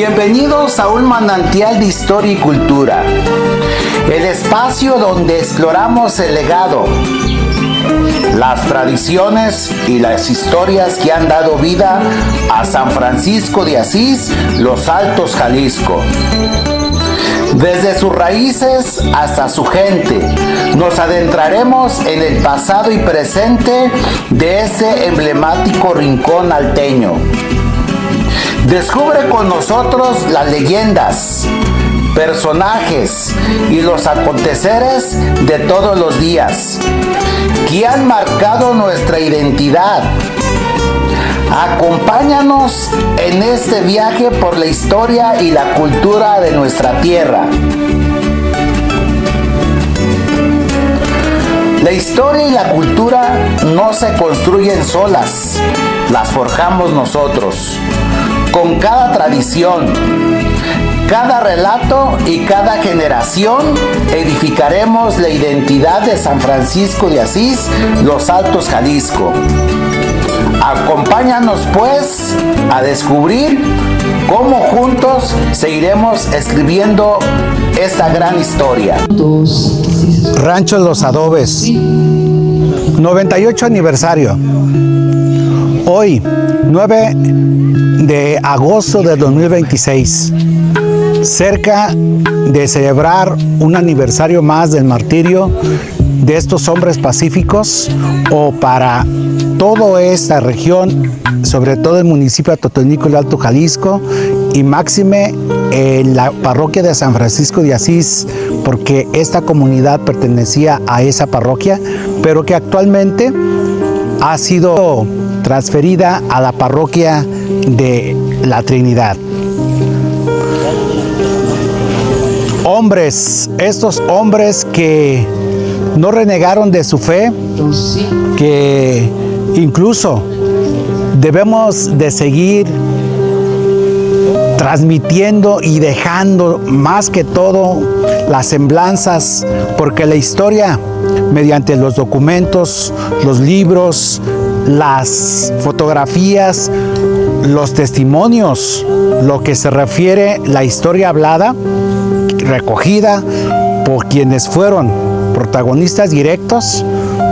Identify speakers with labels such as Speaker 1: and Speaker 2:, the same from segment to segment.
Speaker 1: Bienvenidos a un manantial de historia y cultura, el espacio donde exploramos el legado, las tradiciones y las historias que han dado vida a San Francisco de Asís, Los Altos, Jalisco. Desde sus raíces hasta su gente, nos adentraremos en el pasado y presente de este emblemático rincón alteño. Descubre con nosotros las leyendas, personajes y los aconteceres de todos los días que han marcado nuestra identidad. Acompáñanos en este viaje por la historia y la cultura de nuestra tierra. La historia y la cultura no se construyen solas, las forjamos nosotros. Con cada tradición, cada relato y cada generación edificaremos la identidad de San Francisco de Asís, Los Altos, Jalisco. Acompáñanos pues a descubrir cómo juntos seguiremos escribiendo esta gran historia. Rancho Los Adobes, 98 aniversario. Hoy, 9 de agosto de 2026, cerca de celebrar un aniversario más del martirio de estos hombres pacíficos, o para toda esta región, sobre todo el municipio de Atotonilco, el Alto Jalisco, y máxime en la parroquia de San Francisco de Asís, porque esta comunidad pertenecía a esa parroquia, pero que actualmente ha sido transferida a la parroquia de la Trinidad. Hombres, estos hombres que no renegaron de su fe, que incluso debemos de seguir transmitiendo y dejando más que todo las semblanzas, porque la historia, mediante los documentos, los libros, las fotografías, los testimonios, lo que se refiere la historia hablada, recogida por quienes fueron protagonistas directos,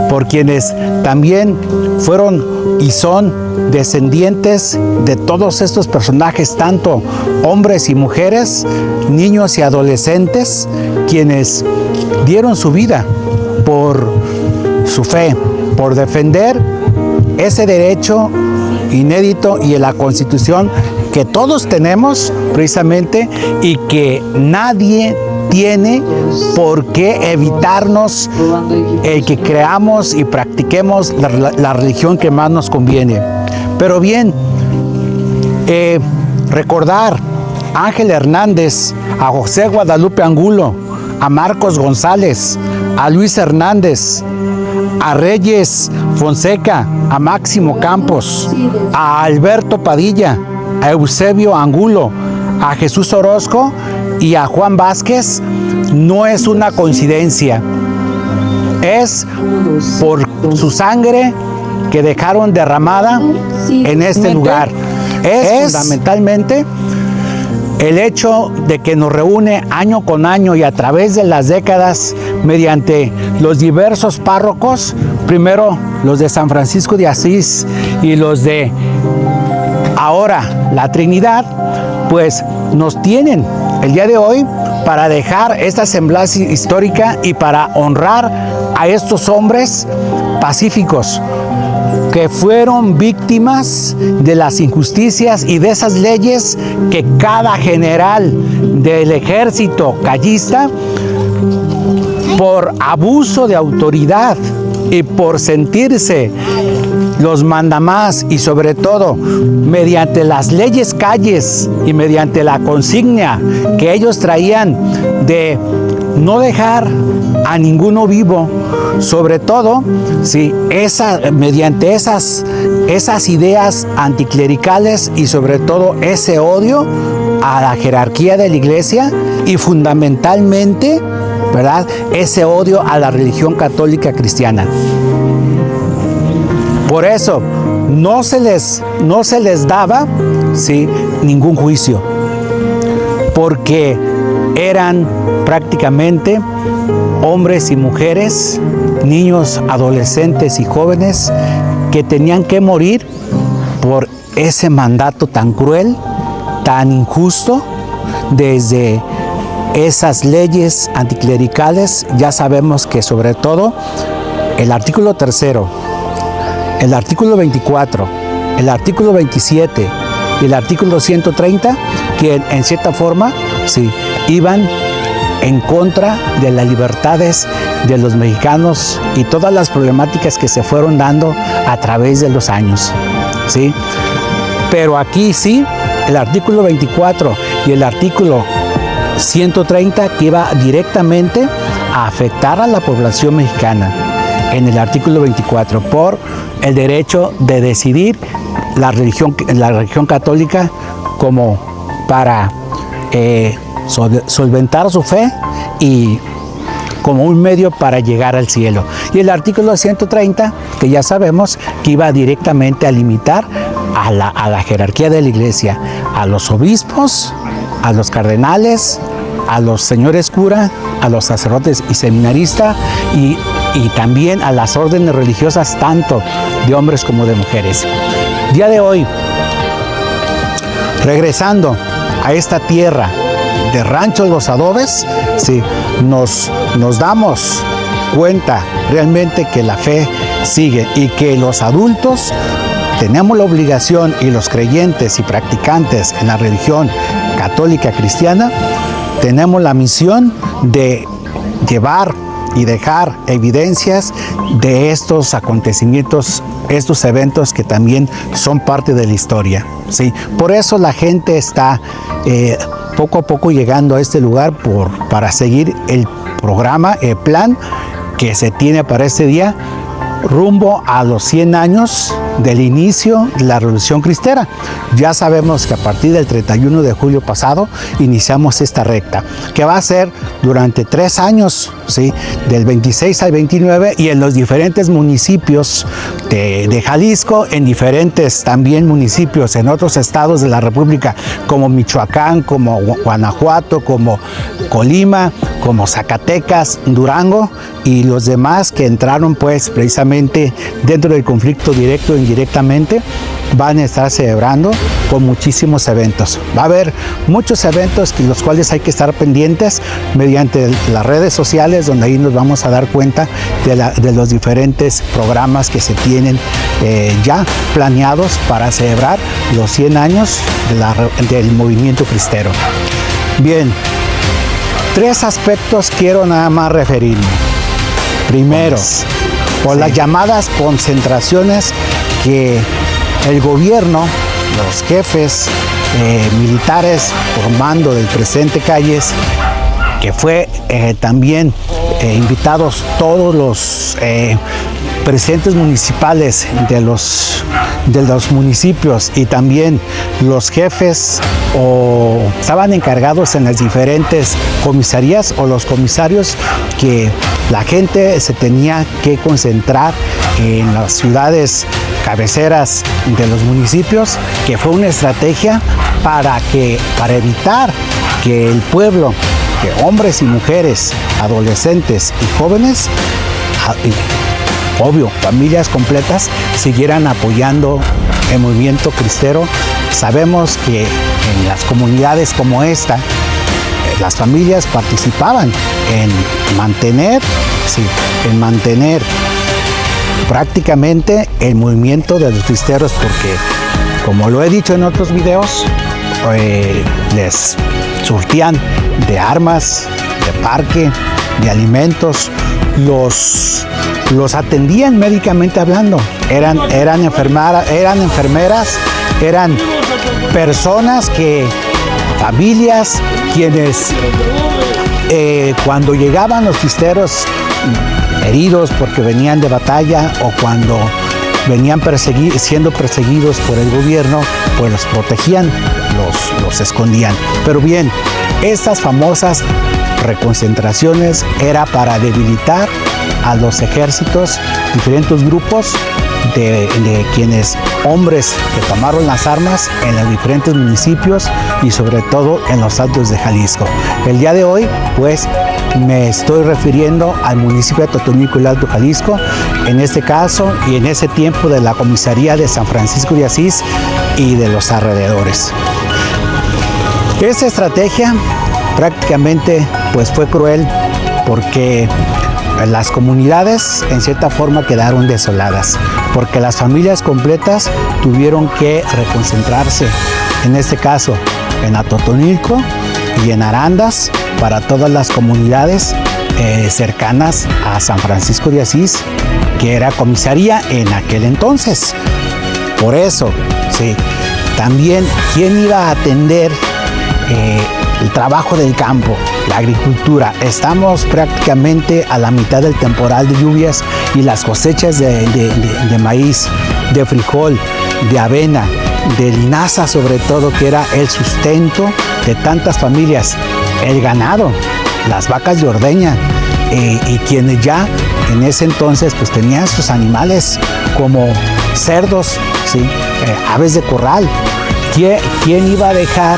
Speaker 1: por quienes también fueron y son descendientes de todos estos personajes, tanto hombres y mujeres, niños y adolescentes, quienes dieron su vida por su fe, por defender ese derecho inédito y en la Constitución que todos tenemos precisamente, y que nadie tiene por qué evitarnos el que creamos y practiquemos la religión que más nos conviene. Pero bien, recordar a Ángel Hernández, a José Guadalupe Angulo, a Marcos González, a Luis Hernández, a Reyes Fonseca, a Máximo Campos, a Alberto Padilla, a Eusebio Angulo, a Jesús Orozco y a Juan Vázquez, no es una coincidencia. Es por su sangre que dejaron derramada en este lugar. Es fundamentalmente el hecho de que nos reúne año con año y a través de las décadas, mediante los diversos párrocos, primero los de San Francisco de Asís y los de ahora la Trinidad, pues nos tienen el día de hoy para dejar esta semblanza histórica y para honrar a estos hombres pacíficos que fueron víctimas de las injusticias y de esas leyes que cada general del ejército callista, por abuso de autoridad y por sentirse los mandamás, y sobre todo mediante las leyes calles y mediante la consigna que ellos traían de no dejar a ninguno vivo, sobre todo mediante esas ideas anticlericales, y sobre todo ese odio a la jerarquía de la iglesia, y fundamentalmente, ¿verdad?, ese odio a la religión católica cristiana. Por eso no se les daba ningún juicio. porque eran prácticamente hombres y mujeres, niños, adolescentes y jóvenes que tenían que morir por ese mandato tan cruel, tan injusto, desde esas leyes anticlericales. Ya sabemos que sobre todo el artículo 3, el artículo 24, el artículo 27 y el artículo 130, que en cierta forma sí, iban en contra de las libertades de los mexicanos y todas las problemáticas que se fueron dando a través de los años, ¿sí? Pero aquí sí, el artículo 24 y el artículo 130 que iba directamente a afectar a la población mexicana. En el artículo 24, por el derecho de decidir la religión católica como para solventar su fe y como un medio para llegar al cielo. Y el artículo 130, que ya sabemos que iba directamente a limitar a la jerarquía de la iglesia, a los obispos, a los cardenales, a los señores cura, a los sacerdotes y seminaristas y también a las órdenes religiosas, tanto de hombres como de mujeres. Día de hoy, regresando a esta tierra de Rancho Los Adobes, sí, nos damos cuenta realmente que la fe sigue y que los adultos tenemos la obligación, y los creyentes y practicantes en la religión católica cristiana, tenemos la misión de llevar y dejar evidencias de estos acontecimientos, estos eventos que también son parte de la historia, ¿sí? Por eso la gente está poco a poco llegando a este lugar para seguir el programa, el plan que se tiene para este día, rumbo a los 100 años del inicio de la Revolución Cristera. Ya sabemos que a partir del 31 de julio pasado iniciamos esta recta, que va a ser durante 3 años, ¿sí? Del 26 al 29, y en los diferentes municipios de Jalisco, en diferentes también municipios en otros estados de la República, como Michoacán, como Guanajuato, como Colima, como Zacatecas, Durango y los demás que entraron pues precisamente dentro del conflicto directo e indirectamente, van a estar celebrando con muchísimos eventos. Va a haber muchos eventos los cuales hay que estar pendientes mediante las redes sociales, donde ahí nos vamos a dar cuenta de los diferentes programas que se tienen ya planeados para celebrar los 100 años del movimiento cristero. Bien, 3 aspectos quiero nada más referirme. Primero, por las llamadas concentraciones que el gobierno, los jefes militares por mando del presidente Calles, que fue también invitados todos los presidentes municipales de los municipios y también los jefes estaban encargados en las diferentes comisarías o los comisarios, que la gente se tenía que concentrar en las ciudades cabeceras de los municipios, que fue una estrategia para evitar que el pueblo, que hombres y mujeres, adolescentes y jóvenes, obvio, familias completas, siguieran apoyando el movimiento cristero. Sabemos que en las comunidades como esta, las familias participaban en mantener prácticamente el movimiento de los cristeros, porque, como lo he dicho en otros videos, les surtían de armas, de parque, de alimentos, los atendían médicamente hablando, eran enfermeras, eran personas familias quienes cuando llegaban los cristeros heridos porque venían de batalla o cuando venían siendo perseguidos por el gobierno, pues los protegían, los escondían. Pero bien, estas famosas reconcentraciones era para debilitar a los ejércitos, diferentes grupos de quienes, hombres que tomaron las armas en los diferentes municipios y sobre todo en los Altos de Jalisco. El día de hoy, pues, me estoy refiriendo al municipio de Totonilco, el Alto Jalisco, en este caso y en ese tiempo de la comisaría de San Francisco de Asís y de los alrededores. Esta estrategia prácticamente pues fue cruel porque las comunidades en cierta forma quedaron desoladas, porque las familias completas tuvieron que reconcentrarse, en este caso en Atotonilco y en Arandas, para todas las comunidades cercanas a San Francisco de Asís, que era comisaría en aquel entonces. Por eso, sí, también, ¿quién iba a atender el trabajo del campo, la agricultura? Estamos prácticamente a la mitad del temporal de lluvias y las cosechas de maíz, de frijol, de avena, de linaza sobre todo, que era el sustento de tantas familias, el ganado, las vacas de ordeña, y quienes ya en ese entonces pues tenían sus animales como cerdos, ¿sí? Aves de corral. ¿Quién iba a dejar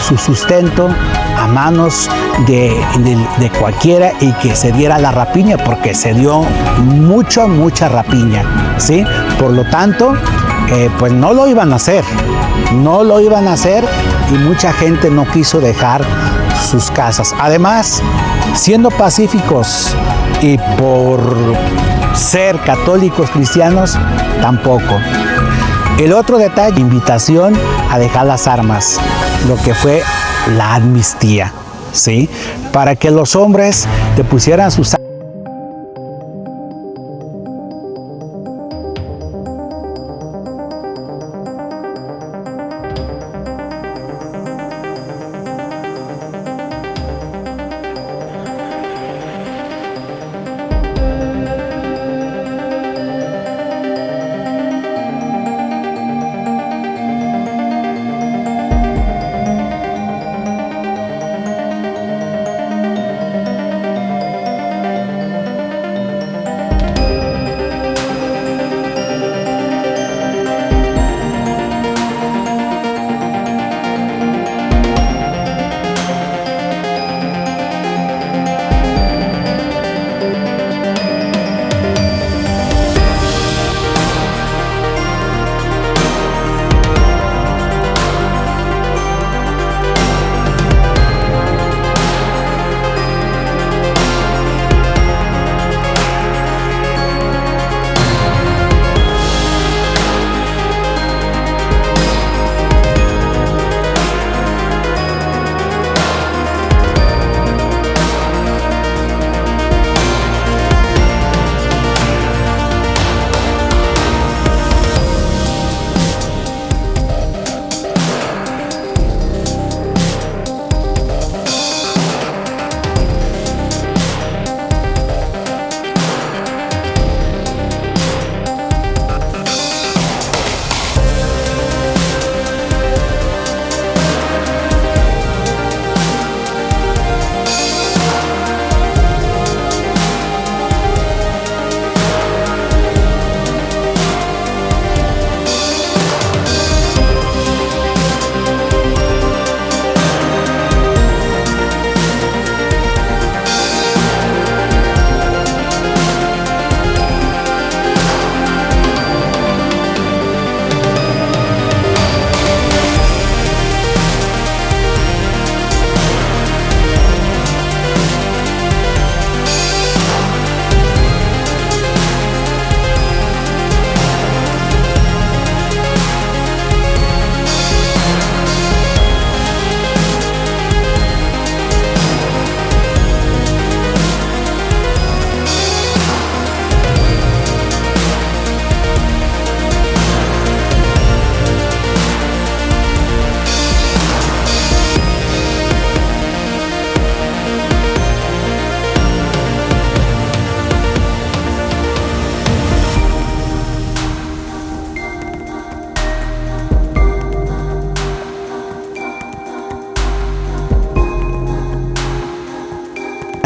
Speaker 1: su sustento a manos de cualquiera y que se diera la rapiña? Porque se dio mucha rapiña, ¿sí? Por lo tanto, pues no lo iban a hacer, y mucha gente no quiso dejar sus casas. Además, siendo pacíficos y por ser católicos cristianos, tampoco. El otro detalle, invitación a dejar las armas, lo que fue la amnistía, ¿sí? Para que los hombres depusieran sus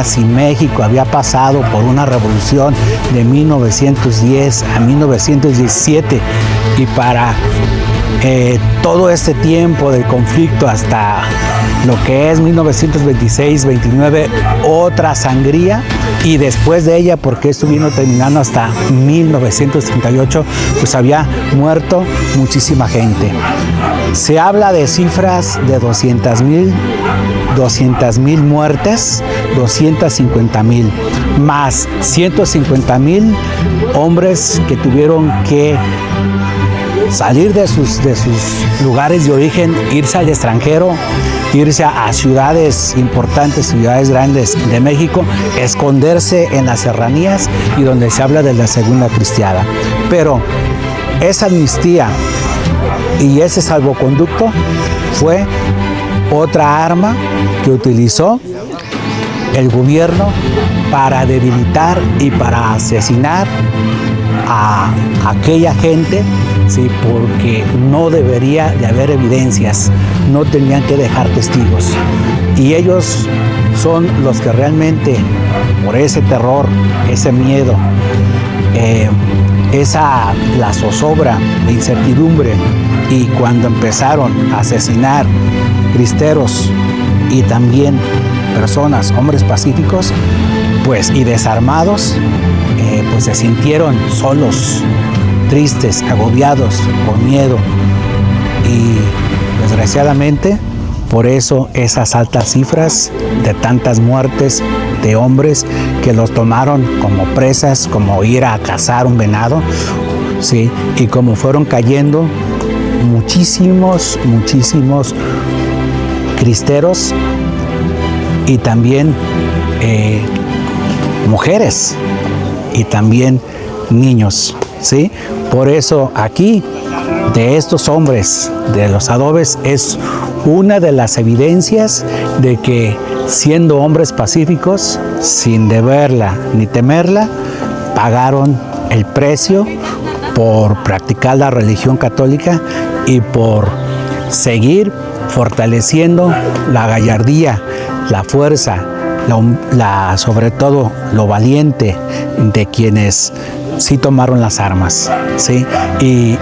Speaker 1: Si México había pasado por una revolución de 1910 a 1917 y para todo este tiempo del conflicto hasta lo que es 1926-29, otra sangría, y después de ella, porque esto vino terminando hasta 1938, pues había muerto muchísima gente. Se habla de cifras de 200,000 muertes, 250,000, más 150,000 hombres que tuvieron que salir de sus lugares de origen, irse al extranjero, irse a ciudades importantes, ciudades grandes de México, esconderse en las serranías y donde se habla de la segunda cristiada. Pero esa amnistía y ese salvoconducto fue otra arma que utilizó el gobierno para debilitar y para asesinar a aquella gente, sí, porque no debería de haber evidencias, no tenían que dejar testigos. Y ellos son los que realmente, por ese terror, ese miedo, la zozobra, la incertidumbre, y cuando empezaron a asesinar cristeros y también personas, hombres pacíficos, pues y desarmados, pues se sintieron solos, tristes, agobiados, con miedo, y desgraciadamente por eso esas altas cifras de tantas muertes de hombres que los tomaron como presas, como ir a cazar un venado, ¿sí? Y como fueron cayendo muchísimos cristeros y también mujeres y también niños, ¿sí? Por eso aquí de estos hombres de los adobes es una de las evidencias de que siendo hombres pacíficos, sin deberla ni temerla, pagaron el precio por practicar la religión católica y por seguir fortaleciendo la gallardía, la fuerza, sobre todo lo valiente de quienes sí tomaron las armas, ¿sí? Y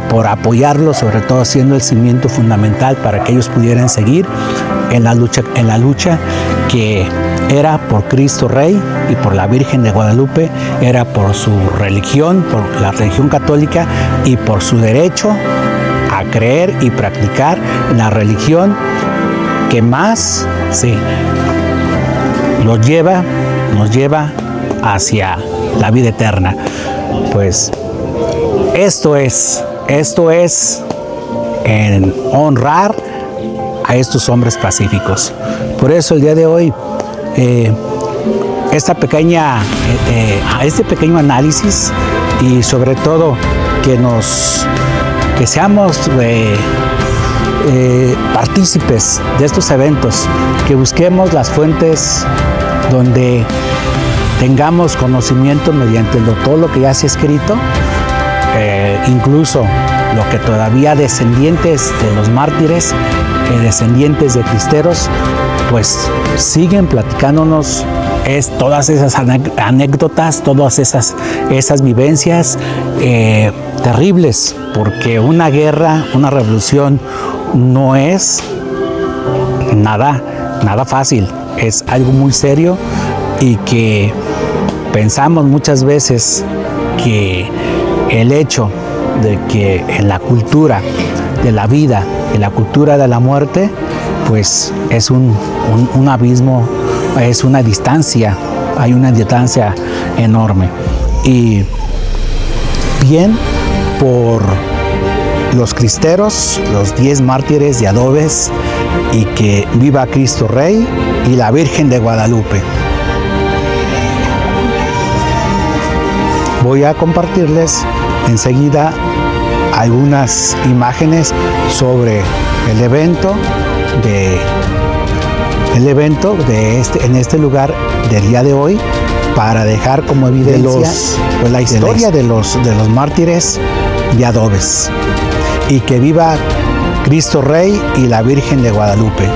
Speaker 1: por apoyarlos, sobre todo siendo el cimiento fundamental para que ellos pudieran seguir en la lucha que era por Cristo Rey y por la Virgen de Guadalupe, era por su religión, por la religión católica y por su derecho a creer y practicar la religión que más, sí, nos lleva hacia la vida eterna. Pues esto es en honrar a estos hombres pacíficos. Por eso el día de hoy este pequeño análisis, y sobre todo que seamos partícipes de estos eventos, que busquemos las fuentes donde tengamos conocimiento mediante todo lo que ya se ha escrito, incluso lo que todavía descendientes de los mártires, descendientes de cristeros, pues siguen platicándonos todas esas anécdotas, todas esas vivencias terribles, porque una guerra, una revolución no es nada fácil, es algo muy serio, y que pensamos muchas veces que el hecho de que en la cultura de la vida, en la cultura de la muerte, pues es un abismo, es una distancia, hay una distancia enorme. Y bien por los cristeros, los 10 mártires de adobes, y que viva Cristo Rey y la Virgen de Guadalupe. Voy a compartirles enseguida algunas imágenes sobre el evento en este lugar del día de hoy, para dejar como evidencia la historia de los mártires de adobes. Y que viva Cristo Rey y la Virgen de Guadalupe.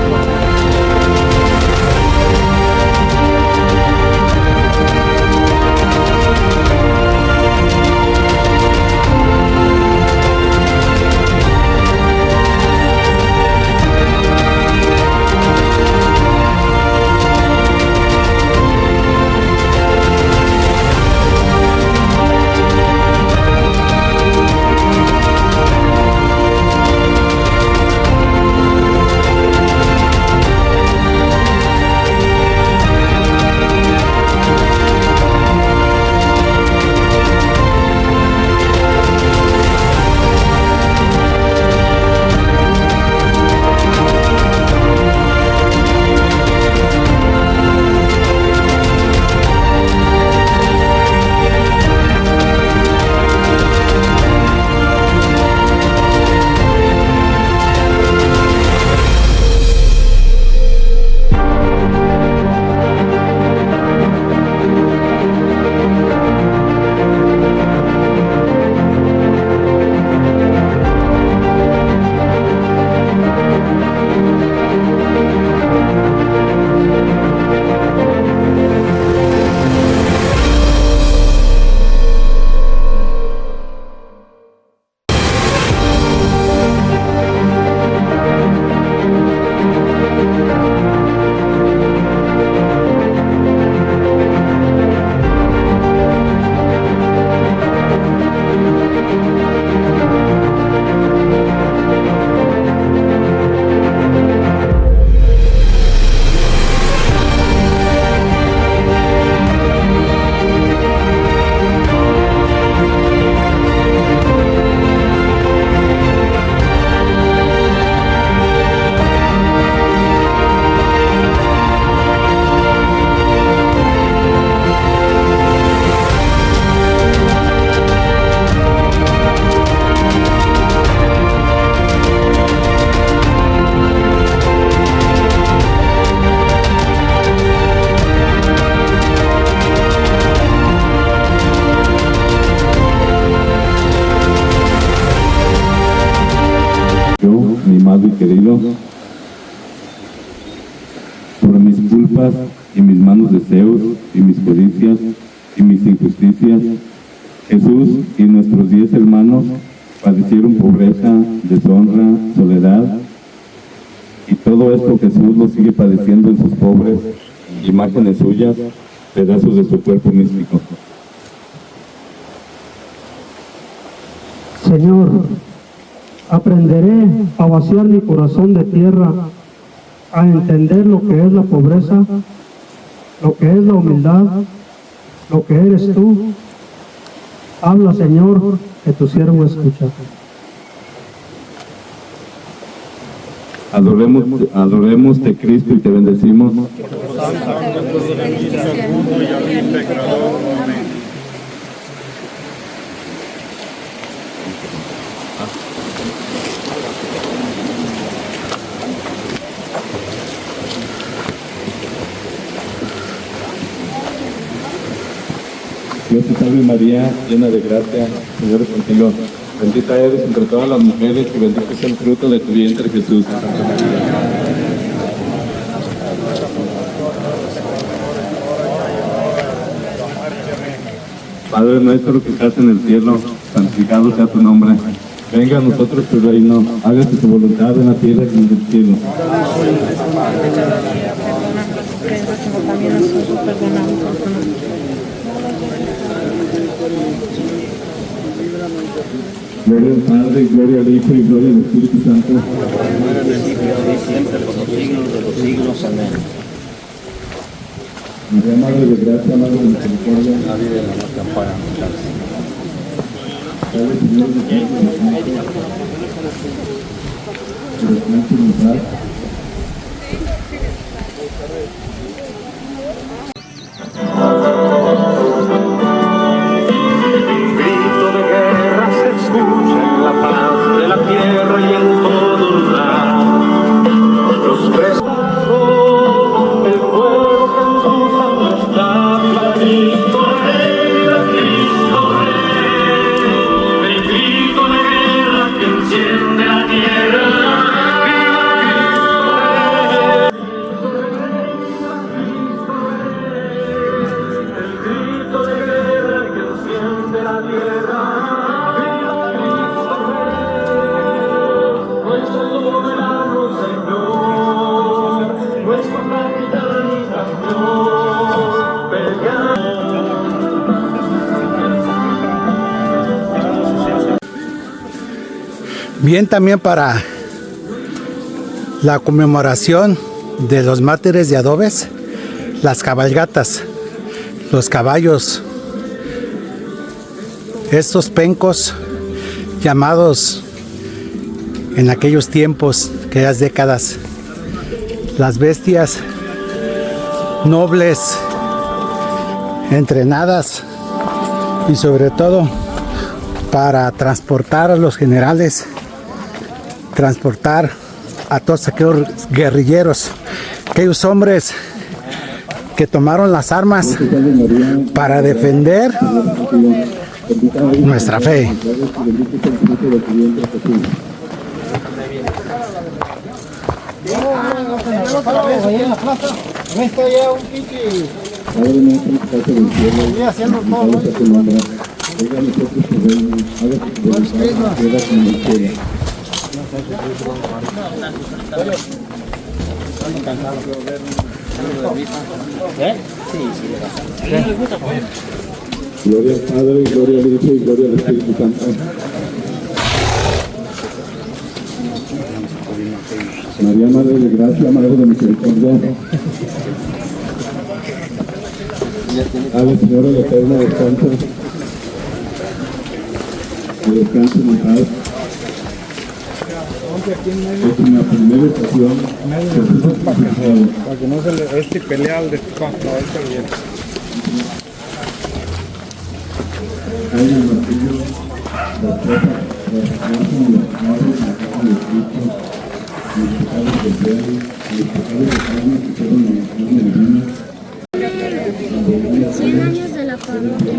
Speaker 2: y querido, por mis culpas y mis malos deseos y mis codicias y mis injusticias, Jesús y nuestros 10 hermanos padecieron pobreza, deshonra, soledad, y todo esto Jesús lo sigue padeciendo en sus pobres imágenes suyas, pedazos de su cuerpo místico.
Speaker 3: Señor, aprenderé a vaciar mi corazón de tierra, a entender lo que es la pobreza, lo que es la humildad, lo que eres tú. Habla, Señor, que tu siervo escucha.
Speaker 2: Adoremos de Cristo y te bendecimos. Dios te salve María, llena de gracia, el Señor es contigo. Bendita eres entre todas las mujeres y bendito es el fruto de tu vientre, Jesús. Padre nuestro que estás en el cielo, santificado sea tu nombre. Venga a nosotros tu reino, hágase tu voluntad en la tierra como en el cielo. Gloria al Padre, y gloria al Hijo, y gloria al Espíritu Santo.
Speaker 4: Ahora en el principio, ahora y siempre, por los siglos de los siglos. Amén.
Speaker 2: María, Madre de Gracia, Madre de Misericordia.
Speaker 4: Nadie de la noche ampara.
Speaker 2: Padre, Señor, de Cristo, de descanso y de paz.
Speaker 1: Bien, también para la conmemoración de los mártires de Adobes, las cabalgatas, los caballos, estos pencos llamados en aquellos tiempos, aquellas décadas, las bestias nobles, entrenadas y sobre todo para transportar a los generales, transportar a todos aquellos guerrilleros, aquellos hombres que tomaron las armas para defender nuestra fe.
Speaker 2: Gloria al Padre, gloria al Hijo y gloria al Espíritu Santo. María, Madre de Gracia, Madre de Misericordia. Ave, Señor, el eterno descanso. Que descansen en paz. Es una primera estación.
Speaker 5: Para que no se le pelea al de bien.
Speaker 2: Hay un martillo, la tropa, la esperanza de los padres, la casa de Cristo, los pecados del pueblo, los pecados de carne que fueron en la carne divina.
Speaker 6: 100 años de la parroquia.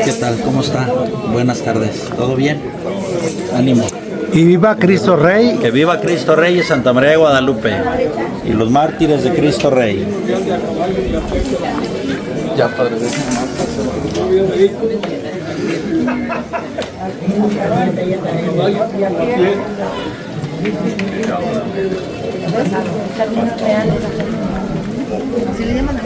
Speaker 7: ¿Qué tal? ¿Cómo está? Buenas tardes. ¿Todo bien? Ánimo.
Speaker 1: Y viva Cristo Rey.
Speaker 7: Que viva Cristo Rey y Santa María de Guadalupe y los mártires de Cristo Rey.
Speaker 5: Ya, padre.
Speaker 6: ¿Se le llaman?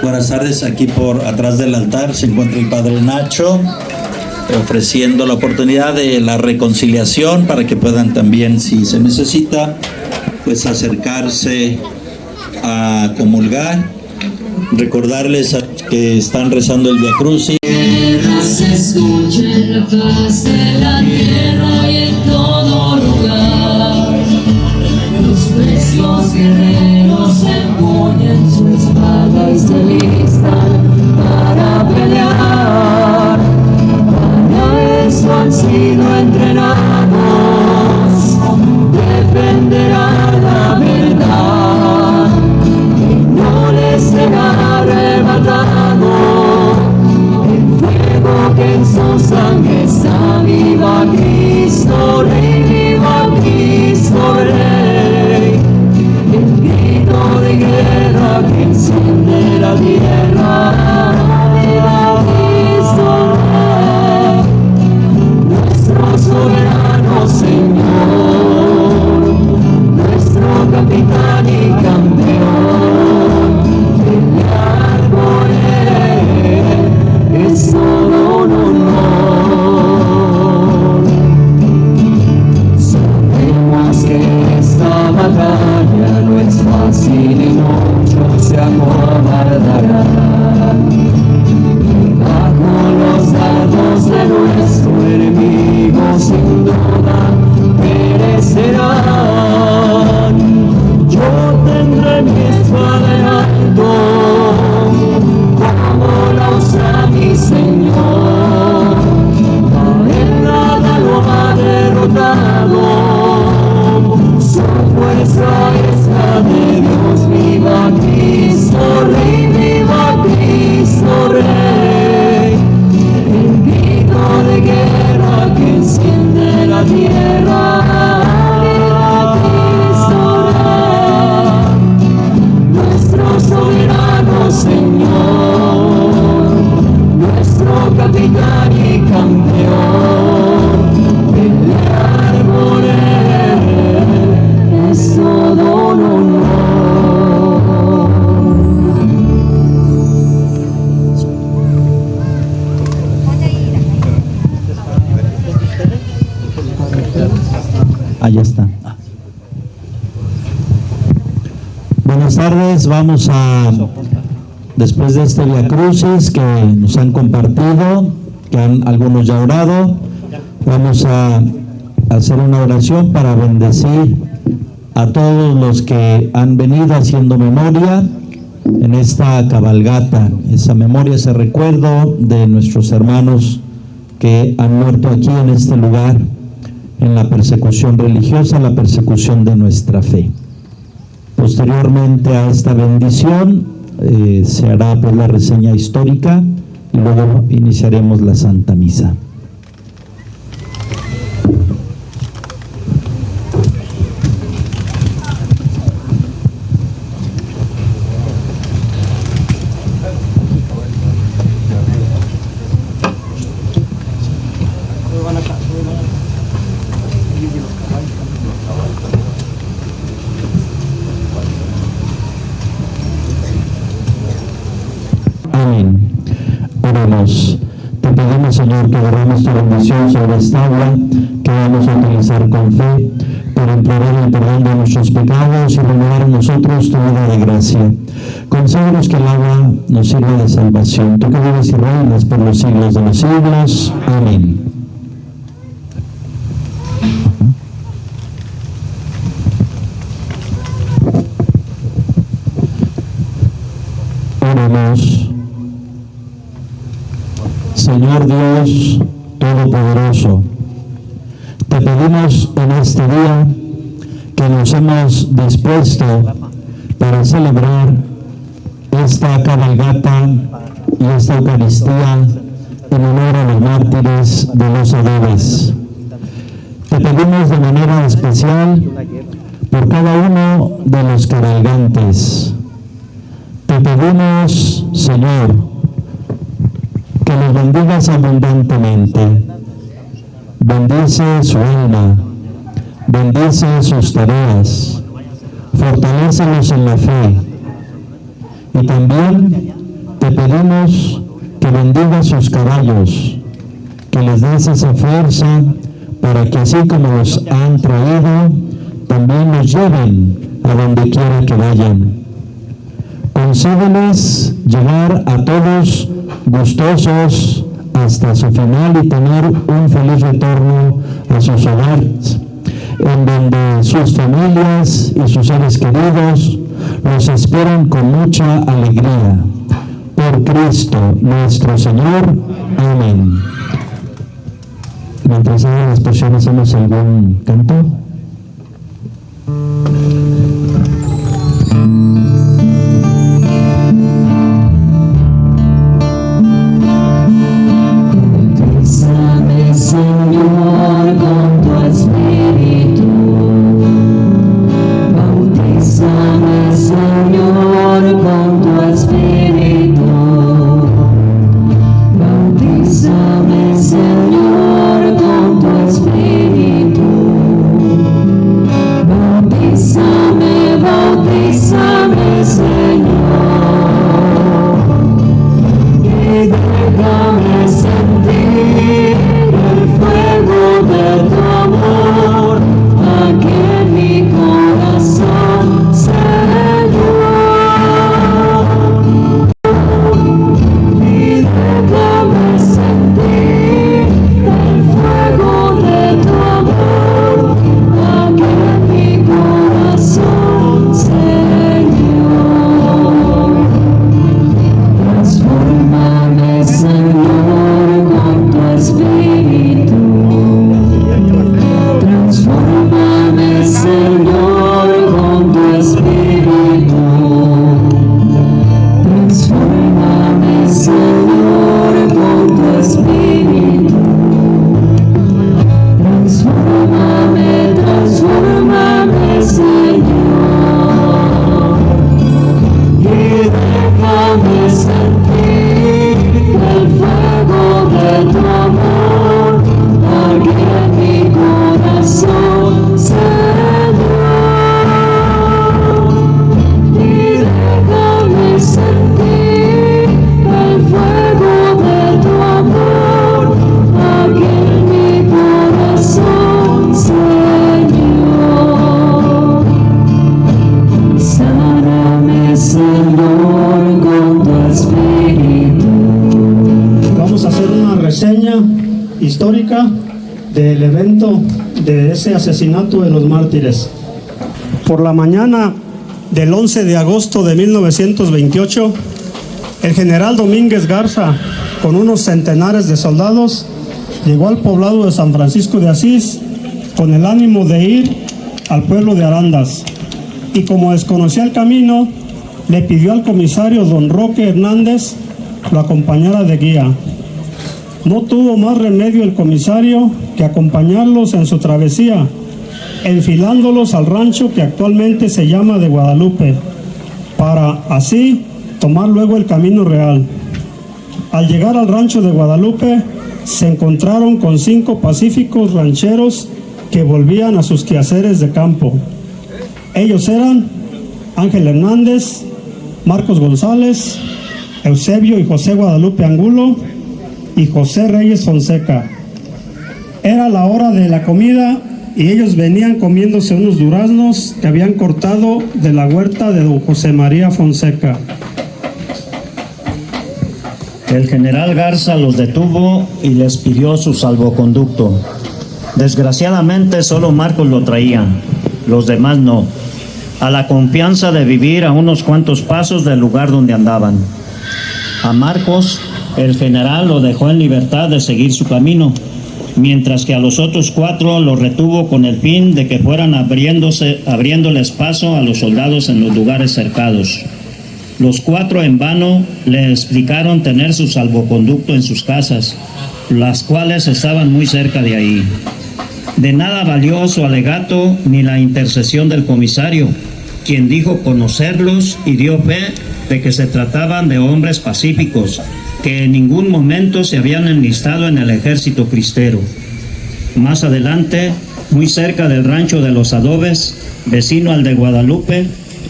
Speaker 7: Buenas tardes. Aquí por atrás del altar se encuentra el Padre Nacho ofreciendo la oportunidad de la reconciliación para que puedan también, si se necesita, pues acercarse a comulgar. Recordarles a los que están rezando el Via Crucis.
Speaker 8: Se escucha en la faz de la tierra y en todo lugar. Los precios guerreros empuñan su espada y se listan para pelear. Para eso han sido entrenados, defenderán la verdad y no les será arrebatado el fuego que en su sangre está. Viva Cristo Rey, viva Cristo Rey, el grito de guerra que enciende la tierra. Viva Cristo Rey, nuestro soberano Señor, nuestro capitán y campeón. Pelear por él es todo un honor. Sabemos que esta batalla no es fácil y muchos se acobardarán. Y bajo los dardos de nuestro enemigo sin duda perecerán. Yo tendré mi espada en alto, como la usa mi Señor. A él nada lo ha derrotado, su fuerza es la de Dios. Viva Cristo Rey, viva Cristo Rey, el grito de guerra que enciende la tierra. Viva Cristo Rey, nuestro soberano Señor, nuestro capitán y campeón. Pelear por él es todo un honor.
Speaker 7: Allá está. Buenas tardes. Vamos a, después de este Via Crucis que nos han compartido, que algunos ya orado, vamos a hacer una oración para bendecir a todos los que han venido haciendo memoria en esta cabalgata, esa memoria, ese recuerdo de nuestros hermanos que han muerto aquí en este lugar, en la persecución religiosa, la persecución de nuestra fe. Posteriormente a esta bendición se hará pues la reseña histórica y luego iniciaremos la Santa Misa. Amén. Oremos. Te pedimos, Señor, que derrames tu bendición sobre esta agua que vamos a utilizar con fe para implorar el perdón de nuestros pecados y renovar en nosotros tu vida de gracia. Concédenos que el agua nos sirva de salvación. Tú que vives y reinas por los siglos de los siglos. Amén. Oremos. Señor Dios Todopoderoso, te pedimos en este día que nos hemos dispuesto para celebrar esta cabalgata y esta Eucaristía en honor a los mártires de los adobes. Te pedimos de manera especial por cada uno de los cabalgantes. Te pedimos, Señor, que los bendigas abundantemente. Bendice su alma, bendice sus tareas, fortalécelos en la fe. Y también te pedimos que bendiga sus caballos, que les des esa fuerza para que así como los han traído, también los lleven a donde quiera que vayan. Concédeles llegar a todos gustosos hasta su final y tener un feliz retorno a sus hogares, en donde sus familias y sus seres queridos los esperan con mucha alegría. Por Cristo nuestro Señor. Amén. Mientras hagan las personas, ¿hacemos algún canto?
Speaker 8: Señor, con tu Espíritu, bautízame, Señor, con tu Espíritu, bautízame, Señor, con tu Espíritu, bautízame, bautízame, Señor, y déjame sentir el fuego de tu amor aquí en mi corazón, Señor, y déjame sentir el fuego de tu amor aquí en mi corazón, Señor. Transfórmame, Señor, con tu Espíritu. Transfórmame, Señor, con tu Espíritu. Transfórmame, Señor, con tu Espíritu. Transfórmame, transfórmame, Señor. Y déjame sentir el fuego de tu amor aquí en mi corazón, Señor. Y déjame sentir el fuego de tu amor aquí en mi corazón, Señor. Sáname, Señor, con tu Espíritu.
Speaker 3: Vamos a hacer una reseña histórica del evento de ese asesinato de los mártires. Por la mañana del 11 de agosto de 1928, el general Domínguez Garza, con unos centenares de soldados, llegó al poblado de San Francisco de Asís con el ánimo de ir al pueblo de Arandas. Y como desconocía el camino, le pidió al comisario don Roque Hernández lo acompañara de guía. No tuvo más remedio el comisario que acompañarlos en su travesía, enfilándolos al rancho que actualmente se llama de Guadalupe, para así tomar luego el camino real. Al llegar al rancho de Guadalupe, se encontraron con 5 pacíficos rancheros que volvían a sus quehaceres de campo. Ellos eran Ángel Hernández, Marcos González, Eusebio y José Guadalupe Angulo y José Reyes Fonseca. Era la hora de la comida y ellos venían comiéndose unos duraznos que habían cortado de la huerta de don José María Fonseca.
Speaker 4: El general Garza los detuvo y les pidió su salvoconducto. Desgraciadamente solo Marcos lo traía, los demás no, a la confianza de vivir a unos cuantos pasos del lugar donde andaban. A Marcos, el general lo dejó en libertad de seguir su camino, mientras que a los otros 4 los retuvo con el fin de que fueran abriéndoles paso a los soldados en los lugares cercados. Los 4 en vano le explicaron tener su salvoconducto en sus casas, las cuales estaban muy cerca de ahí. De nada valió su alegato ni la intercesión del comisario, quien dijo conocerlos y dio fe de que se trataban de hombres pacíficos, que en ningún momento se habían enlistado en el ejército cristero. Más adelante, muy cerca del rancho de los Adobes, vecino al de Guadalupe,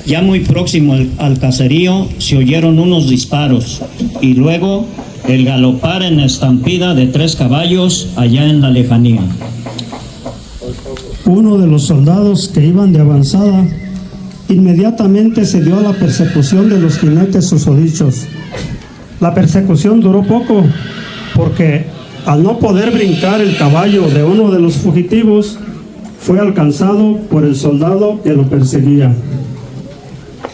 Speaker 4: ya muy próximo al caserío, se oyeron unos disparos y luego el galopar en estampida de 3 caballos allá en la lejanía.
Speaker 3: Uno de los soldados que iban de avanzada inmediatamente se dio a la persecución de los jinetes susodichos. La persecución duró poco porque al no poder brincar el caballo de uno de los fugitivos, fue alcanzado por el soldado que lo perseguía.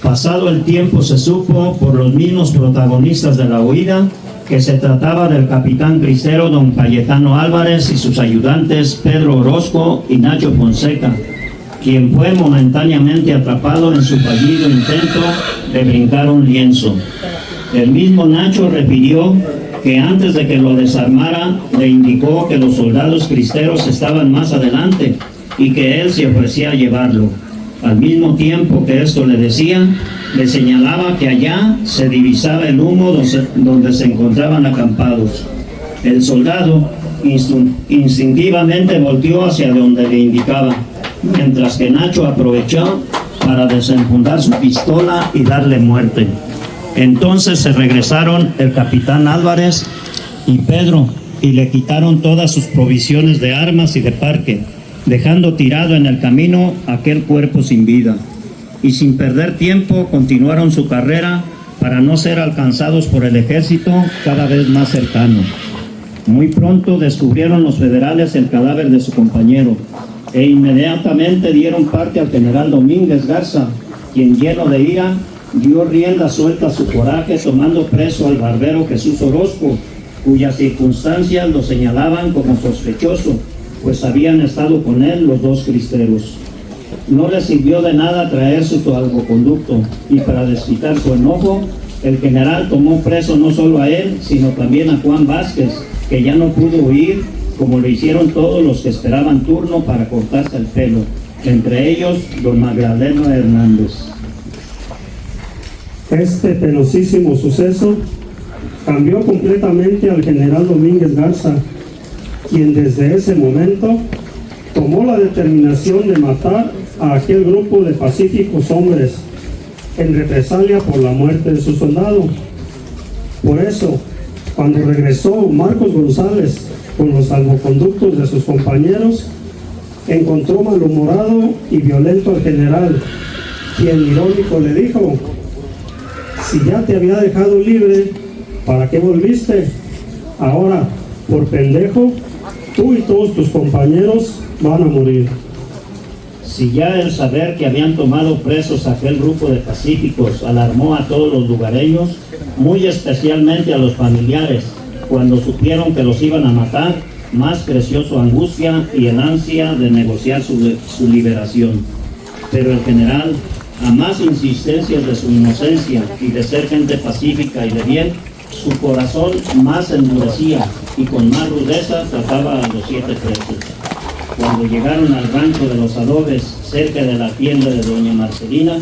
Speaker 4: Pasado el tiempo se supo por los mismos protagonistas de la huida que se trataba del capitán cristero don Cayetano Álvarez y sus ayudantes Pedro Orozco y Nacho Fonseca, quien fue momentáneamente atrapado en su fallido intento de brincar un lienzo. El mismo Nacho refirió que antes de que lo desarmara le indicó que los soldados cristeros estaban más adelante y que él se ofrecía a llevarlo. Al mismo tiempo que esto le decía, le señalaba que allá se divisaba el humo donde se encontraban acampados. El soldado instintivamente volteó hacia donde le indicaba, mientras que Nacho aprovechó para desenfundar su pistola y darle muerte. Entonces se regresaron el capitán Álvarez y Pedro y le quitaron todas sus provisiones de armas y de parque, dejando tirado en el camino aquel cuerpo sin vida. Y sin perder tiempo continuaron su carrera para no ser alcanzados por el ejército cada vez más cercano. Muy pronto descubrieron los federales el cadáver de su compañero e inmediatamente dieron parte al general Domínguez Garza, quien lleno de ira dio rienda suelta a su coraje tomando preso al barbero Jesús Orozco, cuyas circunstancias lo señalaban como sospechoso, pues habían estado con él los 2 cristeros. No le sirvió de nada traer su salvoconducto y para desquitar su enojo, el general tomó preso no solo a él, sino también a Juan Vázquez, que ya no pudo huir, como lo hicieron todos los que esperaban turno para cortarse el pelo, entre ellos don Magdaleno Hernández.
Speaker 3: Este penosísimo suceso cambió completamente al general Domínguez Garza, quien desde ese momento tomó la determinación de matar a aquel grupo de pacíficos hombres en represalia por la muerte de su soldado. Por eso, cuando regresó Marcos González con los salvoconductos de sus compañeros, encontró malhumorado y violento al general, quien irónico le dijo: si ya te había dejado libre, ¿para qué volviste? Ahora, por pendejo, tú y todos tus compañeros van a morir.
Speaker 4: Si ya el saber que habían tomado presos a aquel grupo de pacíficos alarmó a todos los lugareños, muy especialmente a los familiares, cuando supieron que los iban a matar, más creció su angustia y el ansia de negociar su liberación. Pero el general, a más insistencias de su inocencia y de ser gente pacífica y de bien, su corazón más endurecía y con más rudeza trataba a los 7 presos. Cuando llegaron al rancho de los Adobes, cerca de la tienda de doña Marcelina,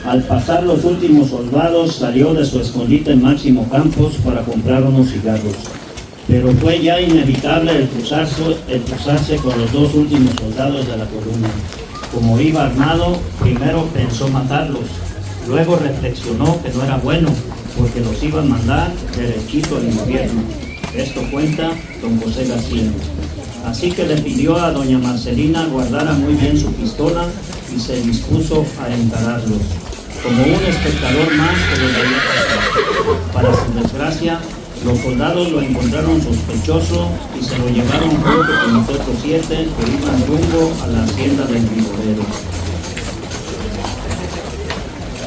Speaker 4: al pasar los últimos soldados, salió de su escondite Máximo Campos para comprar unos cigarros. Pero fue ya inevitable el cruzarse con los 2 últimos soldados de la columna. Como iba armado, primero pensó matarlos, luego reflexionó que no era bueno, porque los iba a mandar derechito al infierno. Esto cuenta don José García. Así que le pidió a doña Marcelina guardara muy bien su pistola y se dispuso a encararlos, como un espectador más que lo veía pasar. Para su desgracia, los soldados lo encontraron sospechoso y se lo llevaron junto con los otros 7 que iban rumbo a la hacienda del viborero.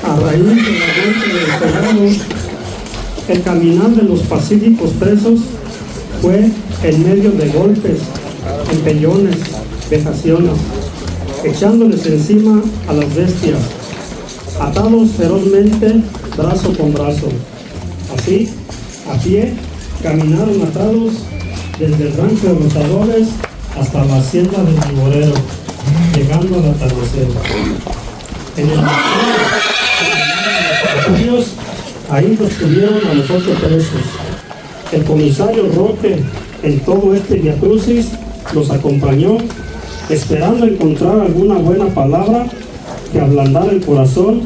Speaker 3: A raíz de la muerte del soldado, el caminar de los pacíficos presos fue en medio de golpes, empellones, vejaciones, echándoles encima a las bestias, atados ferozmente brazo con brazo. Así, a pie, caminaron atados desde el rancho de los Adobes hasta la hacienda del viborero, llegando al atardecer. En el ahí los tuvieron a los 8 presos. El comisario Roque, en todo este viacrucis, los acompañó, esperando encontrar alguna buena palabra que ablandara el corazón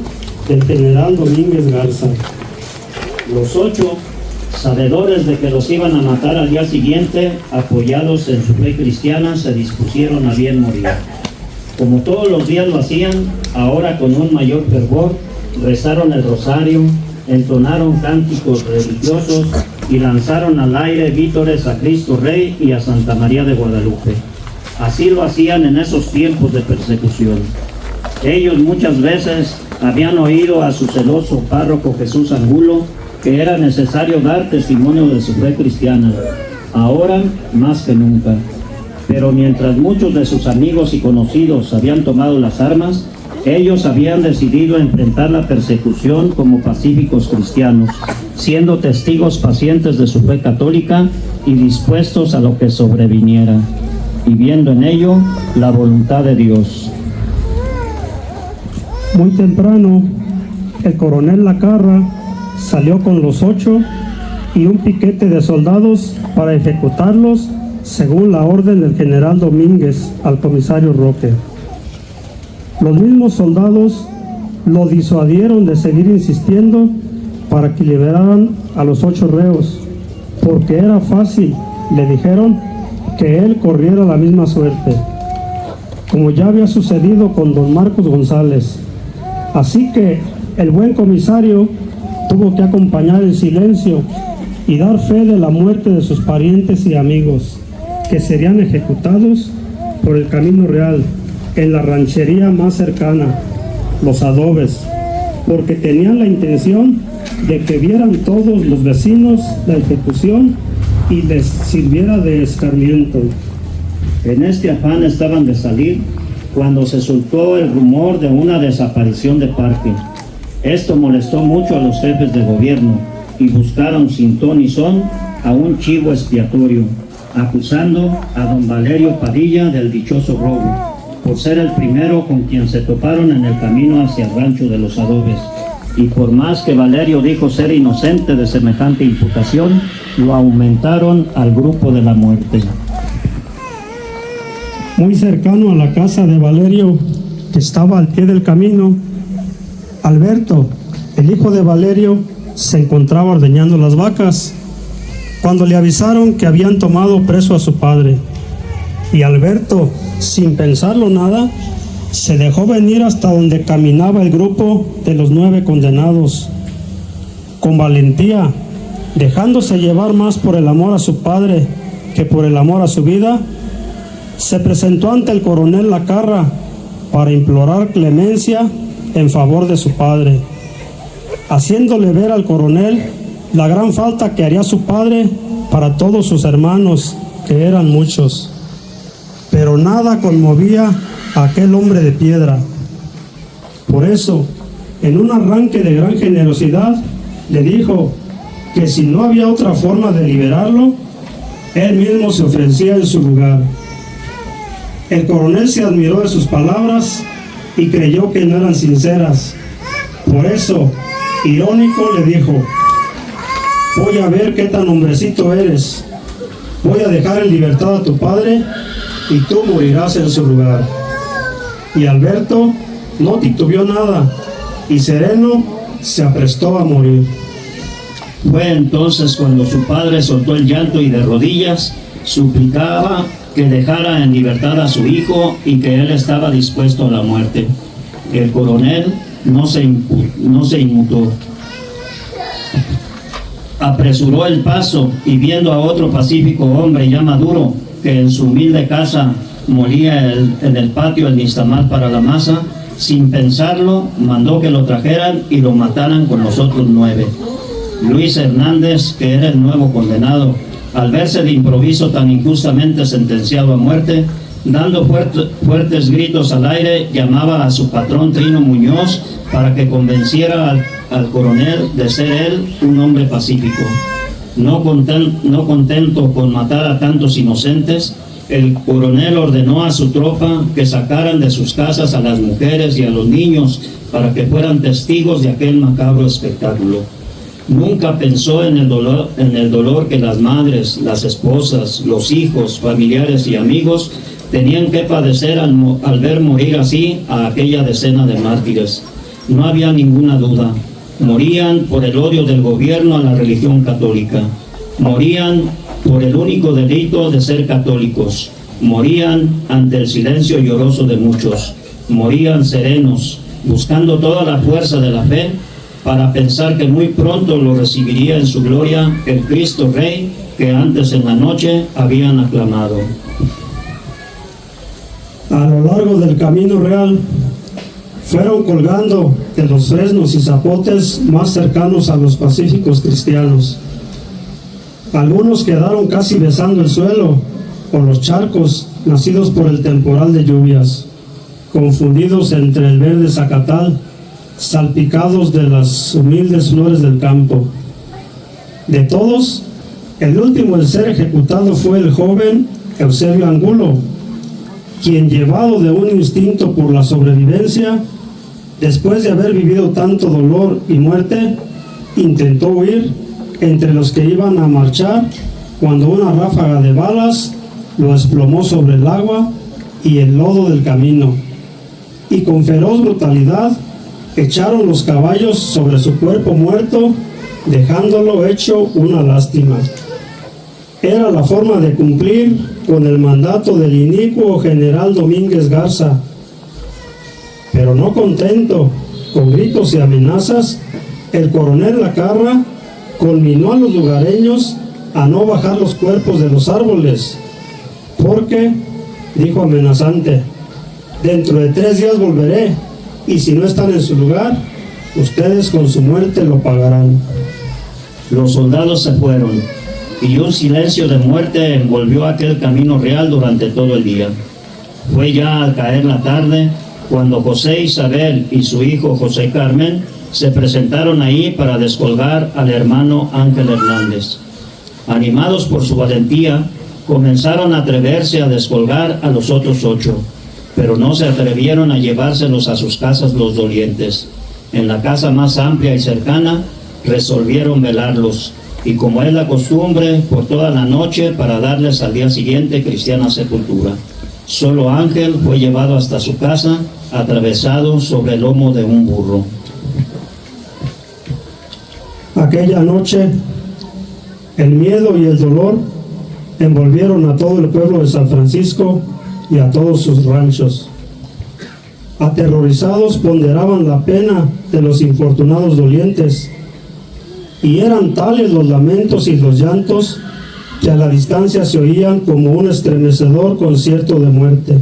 Speaker 3: del general Domínguez Garza.
Speaker 4: Los 8, sabedores de que los iban a matar al día siguiente, apoyados en su fe cristiana, se dispusieron a bien morir. Como todos los días lo hacían, ahora con un mayor fervor, rezaron el rosario, entonaron cánticos religiosos y lanzaron al aire vítores a Cristo Rey y a Santa María de Guadalupe. Así lo hacían en esos tiempos de persecución. Ellos muchas veces habían oído a su celoso párroco Jesús Angulo que era necesario dar testimonio de su fe cristiana, ahora más que nunca. Pero mientras muchos de sus amigos y conocidos habían tomado las armas, ellos habían decidido enfrentar la persecución como pacíficos cristianos, siendo testigos pacientes de su fe católica y dispuestos a lo que sobreviniera, y viendo en ello la voluntad de Dios.
Speaker 3: Muy temprano, el coronel Lacarra salió con los 8 y un piquete de soldados para ejecutarlos según la orden del general Domínguez al comisario Roque. Los mismos soldados lo disuadieron de seguir insistiendo para que liberaran a los 8 reos, porque era fácil, le dijeron, que él corriera la misma suerte, como ya había sucedido con don Marcos González. Así que el buen comisario tuvo que acompañar en silencio y dar fe de la muerte de sus parientes y amigos, que serían ejecutados por el camino real, en la ranchería más cercana, los Adobes, porque tenían la intención de que vieran todos los vecinos la ejecución y les sirviera de escarmiento.
Speaker 4: En este afán estaban de salir cuando se soltó el rumor de una desaparición de parque. Esto molestó mucho a los jefes de gobierno y buscaron sin ton y son a un chivo expiatorio, acusando a don Valerio Padilla del dichoso robo, por ser el primero con quien se toparon en el camino hacia el rancho de los Adobes. Y por más que Valerio dijo ser inocente de semejante imputación, lo aumentaron al grupo de la muerte.
Speaker 3: Muy cercano a la casa de Valerio, que estaba al pie del camino, Alberto, el hijo de Valerio, se encontraba ordeñando las vacas, cuando le avisaron que habían tomado preso a su padre. Y Alberto, sin pensarlo nada, se dejó venir hasta donde caminaba el grupo de los 9 condenados. Con valentía, dejándose llevar más por el amor a su padre que por el amor a su vida, se presentó ante el coronel Lacarra para implorar clemencia en favor de su padre, haciéndole ver al coronel la gran falta que haría su padre para todos sus hermanos, que eran muchos. Pero nada conmovía a aquel hombre de piedra. Por eso, en un arranque de gran generosidad, le dijo que si no había otra forma de liberarlo, él mismo se ofrecía en su lugar. El coronel se admiró de sus palabras y creyó que no eran sinceras. Por eso, irónico, le dijo: voy a ver qué tan hombrecito eres. Voy a dejar en libertad a tu padre y tú morirás en su lugar. Y Alberto no titubeó nada y sereno se aprestó a morir.
Speaker 4: Fue entonces cuando su padre soltó el llanto y de rodillas suplicaba que dejara en libertad a su hijo y que él estaba dispuesto a la muerte. El coronel no se inmutó. Apresuró el paso y viendo a otro pacífico hombre ya maduro que en su humilde casa molía en el patio el nixtamal para la masa, sin pensarlo mandó que lo trajeran y lo mataran con los otros 9. Luis Hernández, que era el nuevo condenado, al verse de improviso tan injustamente sentenciado a muerte, dando fuertes gritos al aire, llamaba a su patrón Trino Muñoz para que convenciera al coronel de ser él un hombre pacífico. No contento con matar a tantos inocentes, el coronel ordenó a su tropa que sacaran de sus casas a las mujeres y a los niños para que fueran testigos de aquel macabro espectáculo. Nunca pensó en el dolor que las madres, las esposas, los hijos, familiares y amigos tenían que padecer al ver morir así a aquella decena de mártires. No había ninguna duda. Morían por el odio del gobierno a la religión católica. Morían por el único delito de ser católicos. Morían ante el silencio lloroso de muchos. Morían serenos, buscando toda la fuerza de la fe para pensar que muy pronto lo recibiría en su gloria el Cristo Rey que antes en la noche habían aclamado.
Speaker 3: A lo largo del camino real fueron colgando de los fresnos y zapotes más cercanos a los pacíficos cristianos. Algunos quedaron casi besando el suelo por los charcos nacidos por el temporal de lluvias, confundidos entre el verde zacatal, salpicados de las humildes flores del campo. De todos, el último en ser ejecutado fue el joven Eusebio Angulo, quien, llevado de un instinto por la sobrevivencia, después de haber vivido tanto dolor y muerte, intentó huir entre los que iban a marchar cuando una ráfaga de balas lo desplomó sobre el agua y el lodo del camino, y con feroz brutalidad echaron los caballos sobre su cuerpo muerto, dejándolo hecho una lástima. Era la forma de cumplir con el mandato del inicuo general Domínguez Garza. Pero no contento con gritos y amenazas, el coronel Lacarra conminó a los lugareños a no bajar los cuerpos de los árboles, porque, dijo amenazante, dentro de 3 días volveré, y si no están en su lugar, ustedes con su muerte lo pagarán.
Speaker 4: Los soldados se fueron, y un silencio de muerte envolvió aquel camino real durante todo el día. Fue ya al caer la tarde cuando José Isabel y su hijo José Carmen se presentaron ahí para descolgar al hermano Ángel Hernández. Animados por su valentía, comenzaron a atreverse a descolgar a los otros 8, pero no se atrevieron a llevárselos a sus casas los dolientes. En la casa más amplia y cercana resolvieron velarlos, y como es la costumbre, por toda la noche para darles al día siguiente cristiana sepultura. Solo Ángel fue llevado hasta su casa, atravesado sobre el lomo de un burro.
Speaker 3: Aquella noche, el miedo y el dolor envolvieron a todo el pueblo de San Francisco y a todos sus ranchos. Aterrorizados ponderaban la pena de los infortunados dolientes, y eran tales los lamentos y los llantos que a la distancia se oían como un estremecedor concierto de muerte.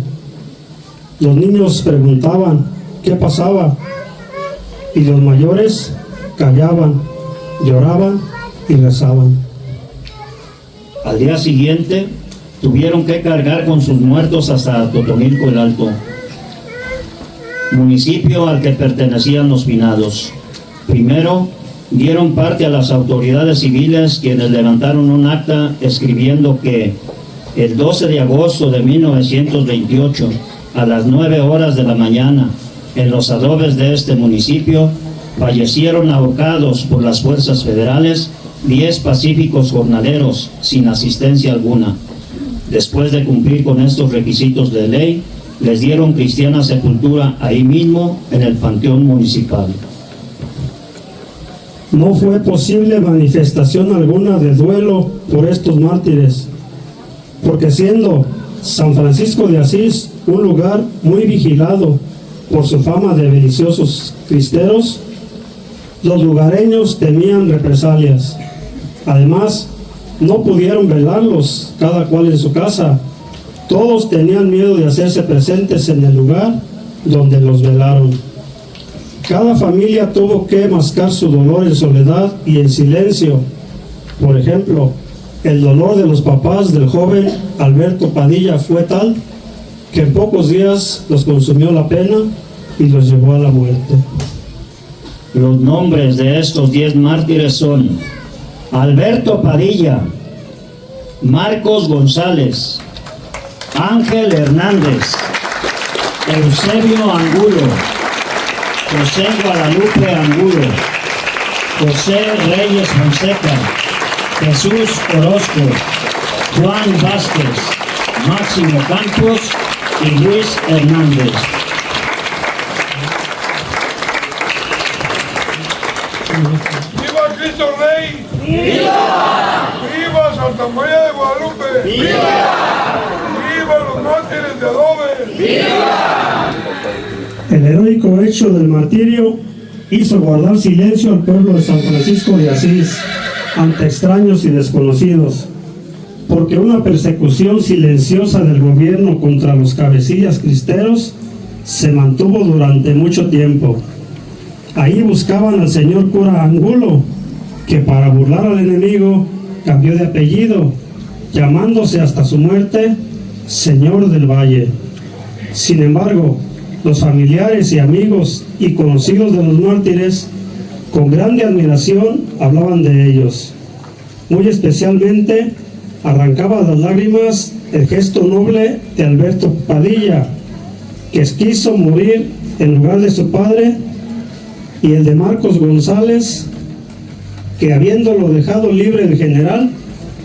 Speaker 3: Los niños preguntaban qué pasaba, y los mayores callaban, lloraban y rezaban.
Speaker 4: Al día siguiente tuvieron que cargar con sus muertos hasta Totonilco el Alto, municipio al que pertenecían los finados. Primero dieron parte a las autoridades civiles, quienes levantaron un acta escribiendo que el 12 de agosto de 1928, a las 9 horas de la mañana, en los adobes de este municipio, fallecieron ahorcados por las fuerzas federales 10 pacíficos jornaleros sin asistencia alguna. Después de cumplir con estos requisitos de ley, les dieron cristiana sepultura ahí mismo en el panteón municipal.
Speaker 3: No fue posible manifestación alguna de duelo por estos mártires, porque siendo San Francisco de Asís un lugar muy vigilado por su fama de beliciosos cristeros, los lugareños temían represalias. Además, no pudieron velarlos cada cual en su casa. Todos tenían miedo de hacerse presentes en el lugar donde los velaron. Cada familia tuvo que mascar su dolor en soledad y en silencio. Por ejemplo, el dolor de los papás del joven Alberto Padilla fue tal que en pocos días los consumió la pena y los llevó a la muerte.
Speaker 4: Los nombres de estos 10 mártires son Alberto Padilla, Marcos González, Ángel Hernández, Eusebio Angulo, José Guadalupe Angulo, José Reyes Fonseca, Jesús Orozco, Juan Vázquez, Máximo Campos y Luis Hernández.
Speaker 5: ¡Viva Cristo Rey! ¡Viva! ¡Viva Santa María de Guadalupe! ¡Viva! ¡Viva los mártires de adobe! ¡Viva!
Speaker 3: El heroico hecho del martirio hizo guardar silencio al pueblo de San Francisco de Asís ante extraños y desconocidos, porque una persecución silenciosa del gobierno contra los cabecillas cristeros se mantuvo durante mucho tiempo. Ahí buscaban al señor cura Angulo, que para burlar al enemigo cambió de apellido, llamándose hasta su muerte Señor del Valle. Sin embargo, los familiares y amigos y conocidos de los mártires, con grande admiración, hablaban de ellos. Muy especialmente, arrancaba las lágrimas el gesto noble de Alberto Padilla, que quiso morir en lugar de su padre, y el de Marcos González, que habiéndolo dejado libre el general,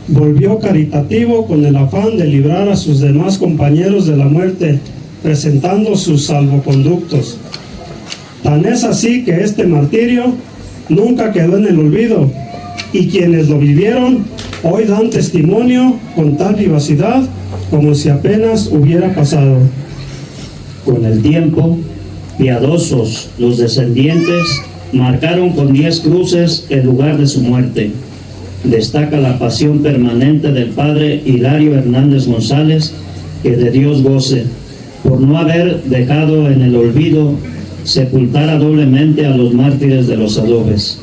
Speaker 3: volvió caritativo con el afán de librar a sus demás compañeros de la muerte, presentando sus salvoconductos. Tan es así que este martirio nunca quedó en el olvido, y quienes lo vivieron hoy dan testimonio con tal vivacidad como si apenas hubiera pasado.
Speaker 4: Con el tiempo, piadosos los descendientes marcaron con 10 cruces el lugar de su muerte. Destaca la pasión permanente del padre Hilario Hernández González, que de Dios goce, por no haber dejado en el olvido sepultar doblemente a los mártires de los adobes,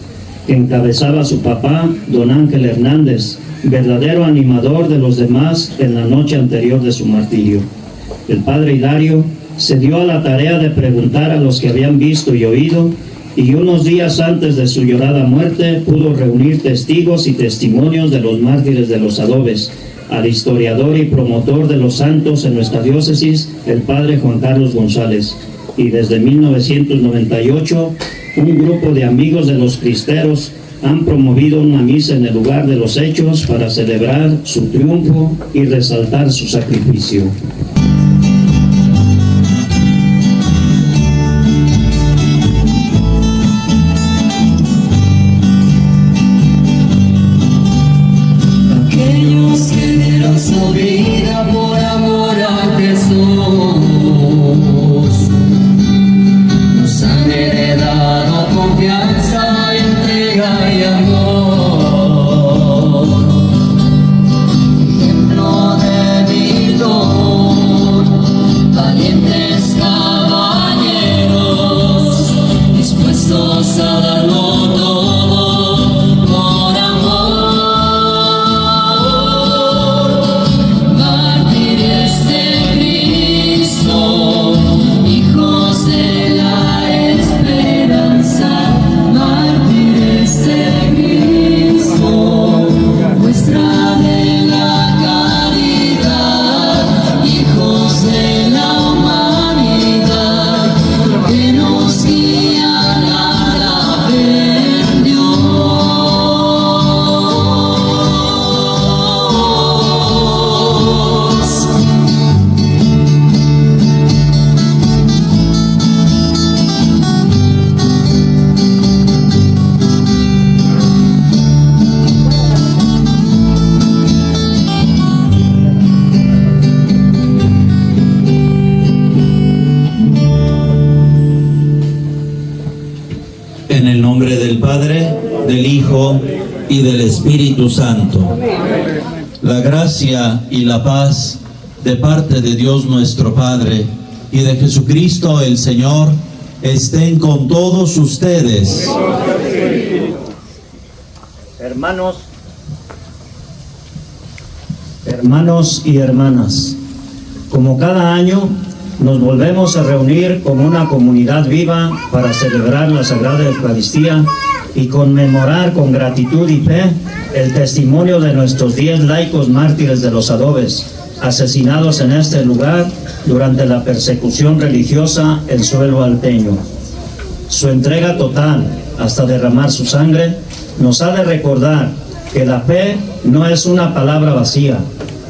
Speaker 4: que encabezaba su papá, don Ángel Hernández, verdadero animador de los demás en la noche anterior de su martirio. El padre Hilario se dio a la tarea de preguntar a los que habían visto y oído, y unos días antes de su llorada muerte pudo reunir testigos y testimonios de los mártires de los adobes, al historiador y promotor de los santos en nuestra diócesis, el padre Juan Carlos González. Y desde 1998, un grupo de amigos de los cristeros han promovido una misa en el lugar de los hechos para celebrar su triunfo y resaltar su sacrificio.
Speaker 8: Su vida por amor a Jesús, nos han heredado confianza, entrega y amor, ejemplo de mi don.
Speaker 7: nombre del Padre, del Hijo y del Espíritu Santo. La gracia y la paz de parte de Dios nuestro Padre y de Jesucristo el Señor estén con todos ustedes.
Speaker 4: Hermanos y hermanas, como cada año nos volvemos a reunir como una comunidad viva para celebrar la Sagrada Eucaristía y conmemorar con gratitud y fe el testimonio de nuestros 10 laicos mártires de los adobes, asesinados en este lugar durante la persecución religiosa en suelo alteño. Su entrega total, hasta derramar su sangre, nos ha de recordar que la fe no es una palabra vacía,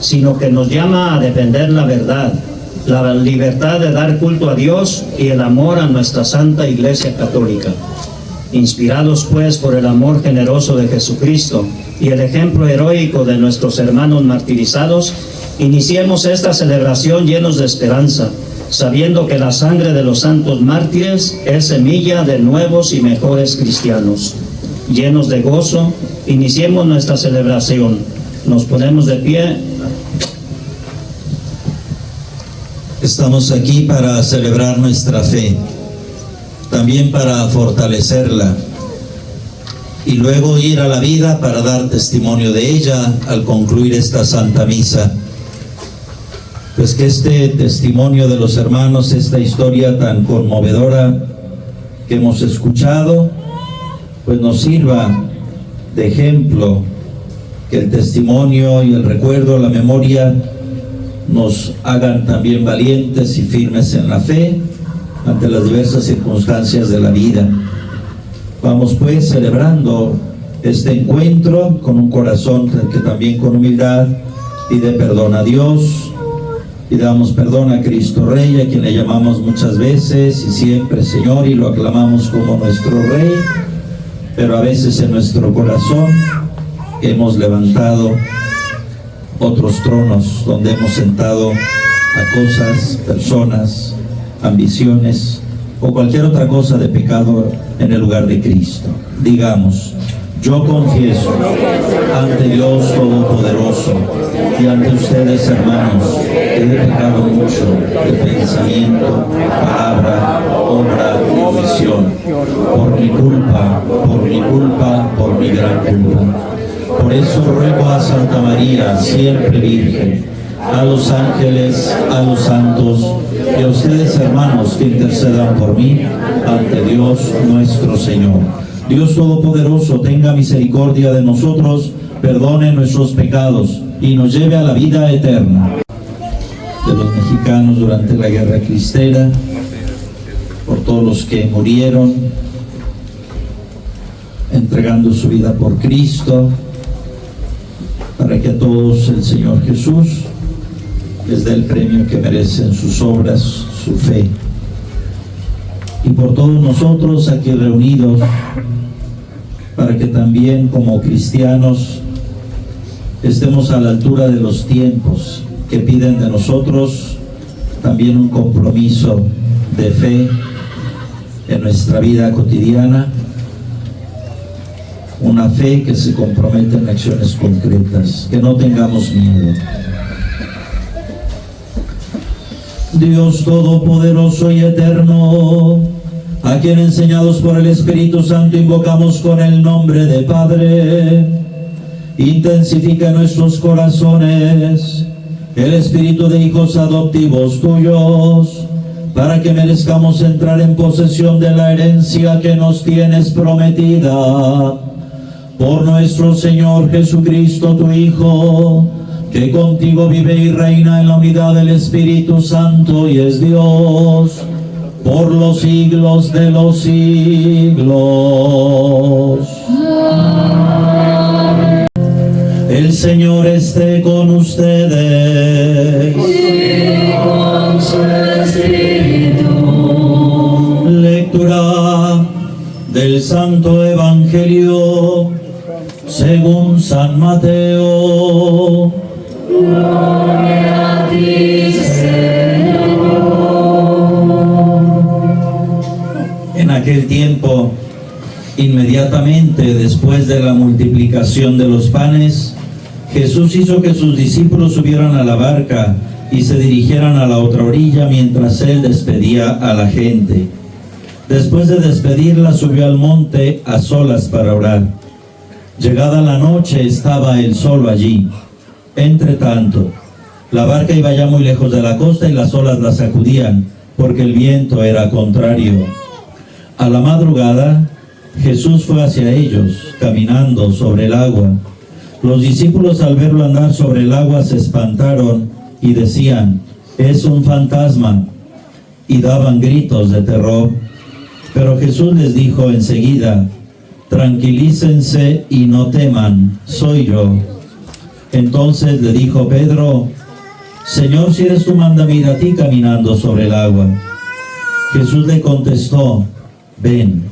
Speaker 4: sino que nos llama a defender la verdad, la libertad de dar culto a Dios y el amor a nuestra Santa Iglesia Católica. Inspirados pues por el amor generoso de Jesucristo y el ejemplo heroico de nuestros hermanos martirizados, iniciemos esta celebración llenos de esperanza, sabiendo que la sangre de los santos mártires es semilla de nuevos y mejores cristianos. Llenos de gozo, iniciemos nuestra celebración. Nos ponemos de pie.
Speaker 7: Estamos aquí para celebrar nuestra fe, también para fortalecerla y luego ir a la vida para dar testimonio de ella al concluir esta Santa Misa. Pues que este testimonio de los hermanos, esta historia tan conmovedora que hemos escuchado, pues nos sirva de ejemplo, que el testimonio y el recuerdo, la memoria, nos hagan también valientes y firmes en la fe ante las diversas circunstancias de la vida. Vamos pues celebrando este encuentro con un corazón que también con humildad pide perdón a Dios, y damos perdón a Cristo Rey, a quien le llamamos muchas veces y siempre Señor, y lo aclamamos como nuestro Rey, pero a veces en nuestro corazón hemos levantado otros tronos donde hemos sentado a cosas, personas, ambiciones o cualquier otra cosa de pecado en el lugar de Cristo. Digamos: yo confieso ante Dios Todopoderoso y ante ustedes, hermanos, que he pecado mucho de pensamiento, palabra, obra y omisión, por mi culpa, por mi gran culpa. Por eso ruego a Santa María, siempre Virgen, a los ángeles, a los santos y a ustedes, hermanos, que intercedan por mí ante Dios nuestro Señor. Dios Todopoderoso tenga misericordia de nosotros, perdone nuestros pecados y nos lleve a la vida eterna. De los mexicanos durante la Guerra Cristera, por todos los que murieron entregando su vida por Cristo, para que a todos el Señor Jesús les dé el premio que merecen sus obras, su fe. Y por todos nosotros aquí reunidos, para que también como cristianos estemos a la altura de los tiempos que piden de nosotros también un compromiso de fe en nuestra vida cotidiana, una fe que se compromete en acciones concretas, que no tengamos miedo. Dios Todopoderoso y Eterno, a quien enseñados por el Espíritu Santo invocamos con el nombre de Padre, intensifica en nuestros corazones el espíritu de hijos adoptivos tuyos, para que merezcamos entrar en posesión de la herencia que nos tienes prometida. Por nuestro Señor Jesucristo, tu Hijo, que contigo vive y reina en la unidad del Espíritu Santo y es Dios, por los siglos de los siglos. Amén. El Señor esté con ustedes.
Speaker 8: Y con su espíritu.
Speaker 7: Lectura del Santo Evangelio según San Mateo.
Speaker 8: Gloria a ti, Señor.
Speaker 7: En aquel tiempo, inmediatamente Inmediatamente después de la multiplicación de los panes, Jesús hizo que sus discípulos subieran a la barca y se dirigieran a la otra orilla mientras él despedía a la gente. Después de despedirla, subió al monte a solas para orar. Llegada la noche, estaba él solo allí. Entre tanto, la barca iba ya muy lejos de la costa y las olas la sacudían, porque el viento era contrario. A la madrugada, Jesús fue hacia ellos, caminando sobre el agua. Los discípulos, al verlo andar sobre el agua, se espantaron y decían: «Es un fantasma», y daban gritos de terror. Pero Jesús les dijo enseguida: «Tranquilícense y no teman, soy yo». Entonces le dijo Pedro: «Señor, si eres tú, mándame ir a ti caminando sobre el agua». Jesús le contestó: «Ven».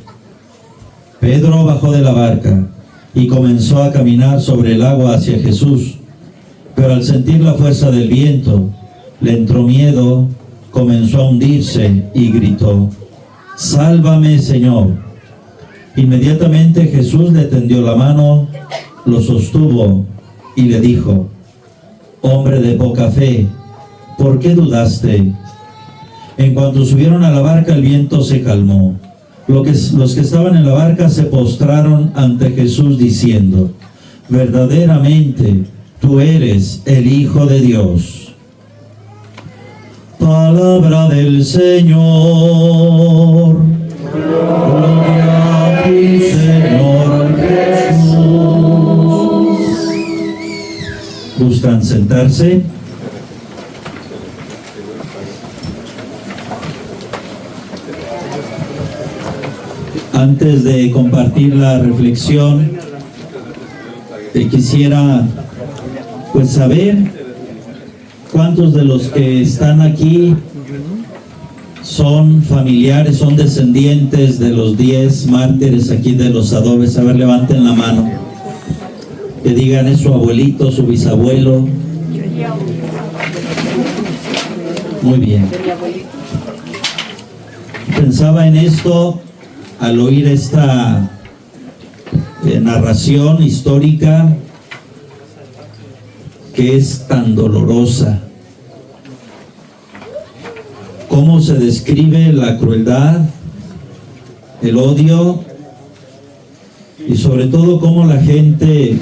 Speaker 7: Pedro bajó de la barca y comenzó a caminar sobre el agua hacia Jesús, pero al sentir la fuerza del viento, le entró miedo, comenzó a hundirse y gritó: «Sálvame, Señor». Inmediatamente Jesús le tendió la mano, lo sostuvo y le dijo: «Hombre de poca fe, ¿por qué dudaste?». En cuanto subieron a la barca, el viento se calmó. Los que estaban en la barca se postraron ante Jesús diciendo: «Verdaderamente, tú eres el Hijo de Dios». Palabra del Señor. Gloria a ti, Señor Jesús. ¿Gustan sentarse? Antes de compartir la reflexión, quisiera pues saber cuántos de los que están aquí son familiares, son descendientes de los 10 mártires aquí de los Adobes. A ver, levanten la mano, que digan: es su abuelito, su bisabuelo. Muy bien. Pensaba en esto al oír esta narración histórica que es tan dolorosa. Cómo se describe la crueldad, el odio y sobre todo cómo la gente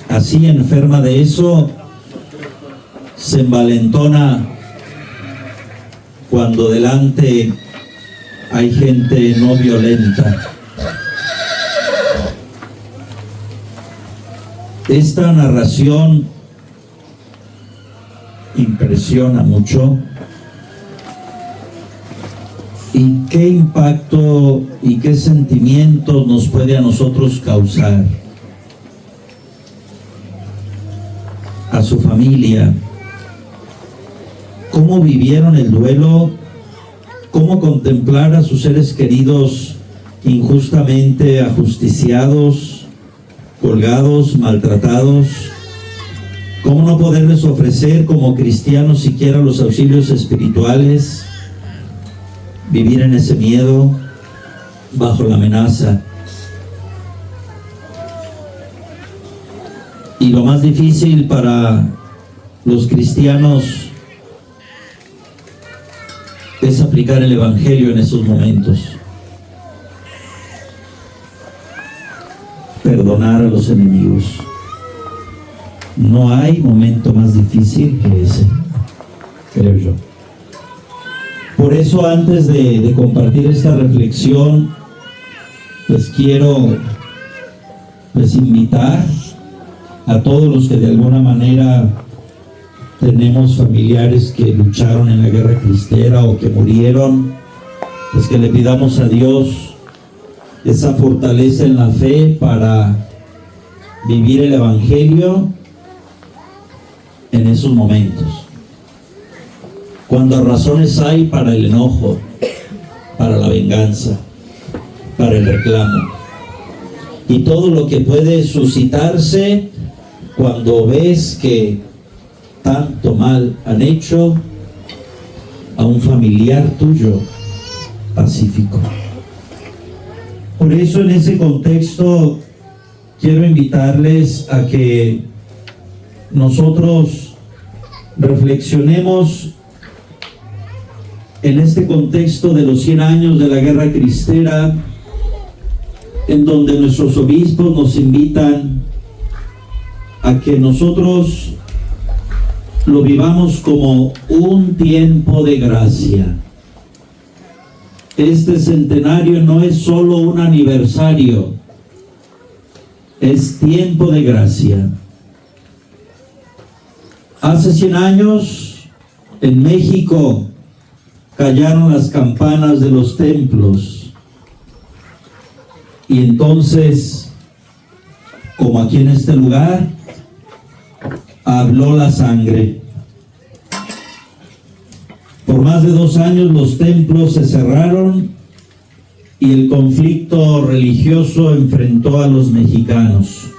Speaker 7: así enferma de eso se envalentona cuando delante hay gente no violenta. Esta narración impresiona mucho. ¿Y qué impacto y qué sentimientos nos puede a nosotros causar? A su familia. ¿Cómo vivieron el duelo? ¿Cómo contemplar a sus seres queridos injustamente ajusticiados, colgados, maltratados? ¿Cómo no poderles ofrecer como cristianos siquiera los auxilios espirituales? Vivir en ese miedo, bajo la amenaza. Y lo más difícil para los cristianos es aplicar el Evangelio en esos momentos. Perdonar a los enemigos. No hay momento más difícil que ese, creo yo. Por eso, antes de compartir esta reflexión, les quiero invitar a todos los que de alguna manera tenemos familiares que lucharon en la guerra cristera o que murieron, pues que le pidamos a Dios esa fortaleza en la fe para vivir el Evangelio en esos momentos. Cuando razones hay para el enojo, para la venganza, para el reclamo, y todo lo que puede suscitarse cuando ves que tanto mal han hecho a un familiar tuyo pacífico. Por eso, en ese contexto, quiero invitarles a que nosotros reflexionemos en este contexto de los 100 años de la Guerra Cristera, en donde nuestros obispos nos invitan a que nosotros lo vivamos como un tiempo de gracia. Este centenario no es solo un aniversario, es tiempo de gracia. Hace 100 años, en México, callaron las campanas de los templos. Y entonces, como aquí en este lugar, habló la sangre. Por más de 2 años los templos se cerraron y el conflicto religioso enfrentó a los mexicanos.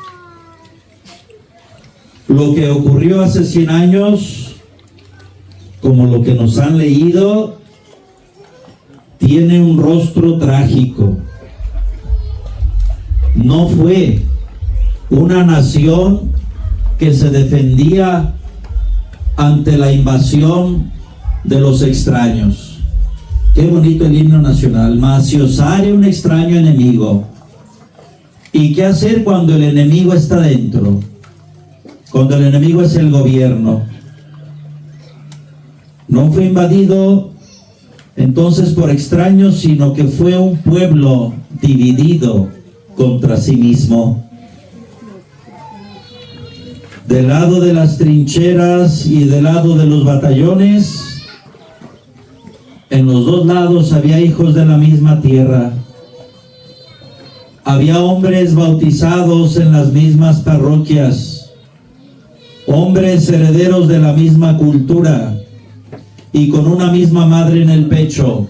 Speaker 7: Lo que ocurrió hace 100 años, como lo que nos han leído, tiene un rostro trágico. No fue una nación que se defendía ante la invasión de los extraños. Qué bonito el himno nacional. Mas si osare un extraño enemigo. ¿Y qué hacer cuando el enemigo está dentro? Cuando el enemigo es el gobierno. No fue invadido entonces por extraños, sino que fue un pueblo dividido contra sí mismo. Del lado de las trincheras y del lado de los batallones, en los dos lados había hijos de la misma tierra. Había hombres bautizados en las mismas parroquias, hombres herederos de la misma cultura y con una misma madre en el pecho,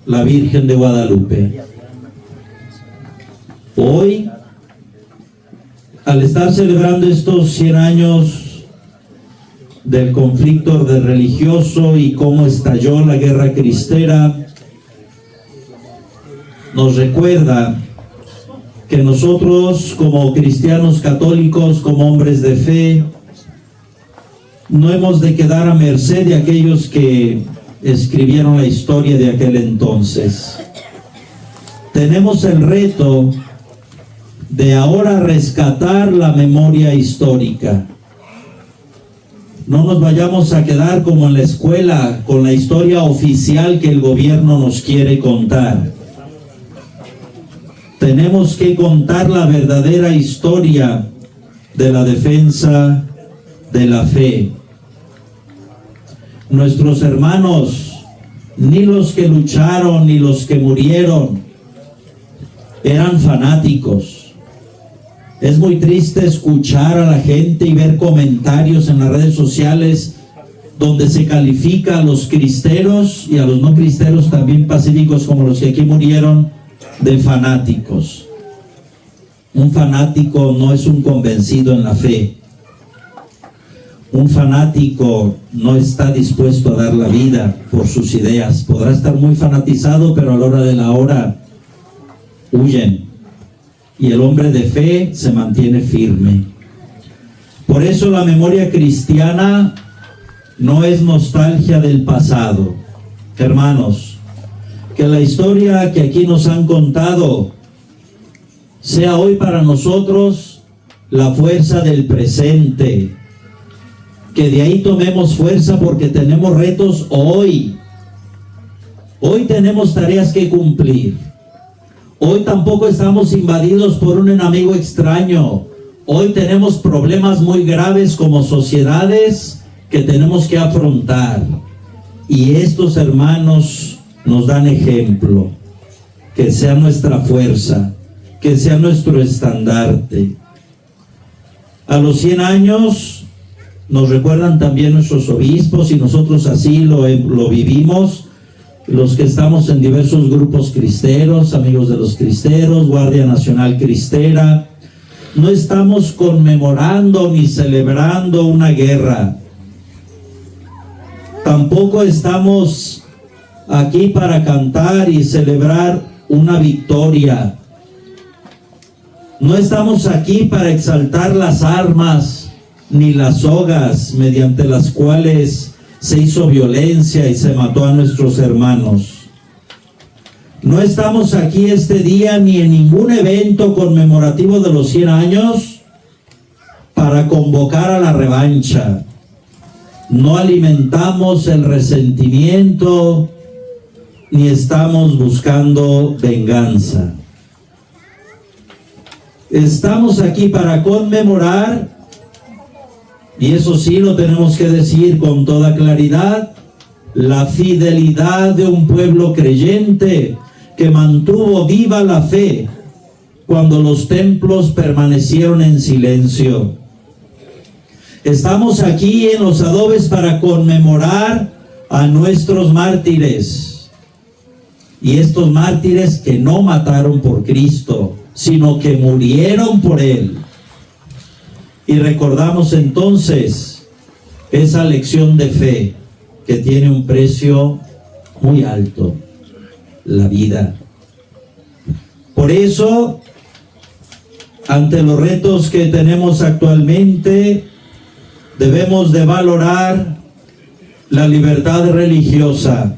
Speaker 7: la Virgen de Guadalupe. Hoy, al estar celebrando estos 100 años del conflicto religioso y cómo estalló la Guerra Cristera, nos recuerda que nosotros como cristianos católicos, como hombres de fe, no hemos de quedar a merced de aquellos que escribieron la historia de aquel entonces. Tenemos el reto de ahora rescatar la memoria histórica. No nos vayamos a quedar como en la escuela con la historia oficial que el gobierno nos quiere contar. Tenemos que contar la verdadera historia de la defensa de la fe. Nuestros hermanos, ni los que lucharon ni los que murieron, eran fanáticos. Es muy triste escuchar a la gente y ver comentarios en las redes sociales donde se califica a los cristeros y a los no cristeros, también pacíficos como los que aquí murieron, de fanáticos. Un fanático no es un convencido en la fe. Un fanático no está dispuesto a dar la vida por sus ideas. Podrá estar muy fanatizado, pero a la hora de la hora huyen. Y el hombre de fe se mantiene firme. Por eso la memoria cristiana no es nostalgia del pasado. Hermanos, que la historia que aquí nos han contado sea hoy para nosotros la fuerza del presente. Que de ahí tomemos fuerza porque tenemos retos hoy. Hoy tenemos tareas que cumplir. Hoy tampoco estamos invadidos por un enemigo extraño. Hoy tenemos problemas muy graves como sociedades que tenemos que afrontar. Y estos hermanos nos dan ejemplo. Que sea nuestra fuerza, que sea nuestro estandarte. A los 100 años nos recuerdan también nuestros obispos y nosotros así lo vivimos. Los que estamos en diversos grupos cristeros, amigos de los cristeros, Guardia Nacional Cristera, no estamos conmemorando ni celebrando una guerra. Tampoco estamos aquí para cantar y celebrar una victoria. No estamos aquí para exaltar las armas ni las sogas mediante las cuales se hizo violencia y se mató a nuestros hermanos. No estamos aquí este día ni en ningún evento conmemorativo de los 100 años para convocar a la revancha. No alimentamos el resentimiento ni estamos buscando venganza. Estamos aquí para conmemorar, y eso sí lo tenemos que decir con toda claridad, la fidelidad de un pueblo creyente que mantuvo viva la fe cuando los templos permanecieron en silencio. Estamos aquí en los adobes para conmemorar a nuestros mártires, y estos mártires que no mataron por Cristo, sino que murieron por Él. Y recordamos entonces esa lección de fe que tiene un precio muy alto, la vida. Por eso, ante los retos que tenemos actualmente, debemos de valorar la libertad religiosa.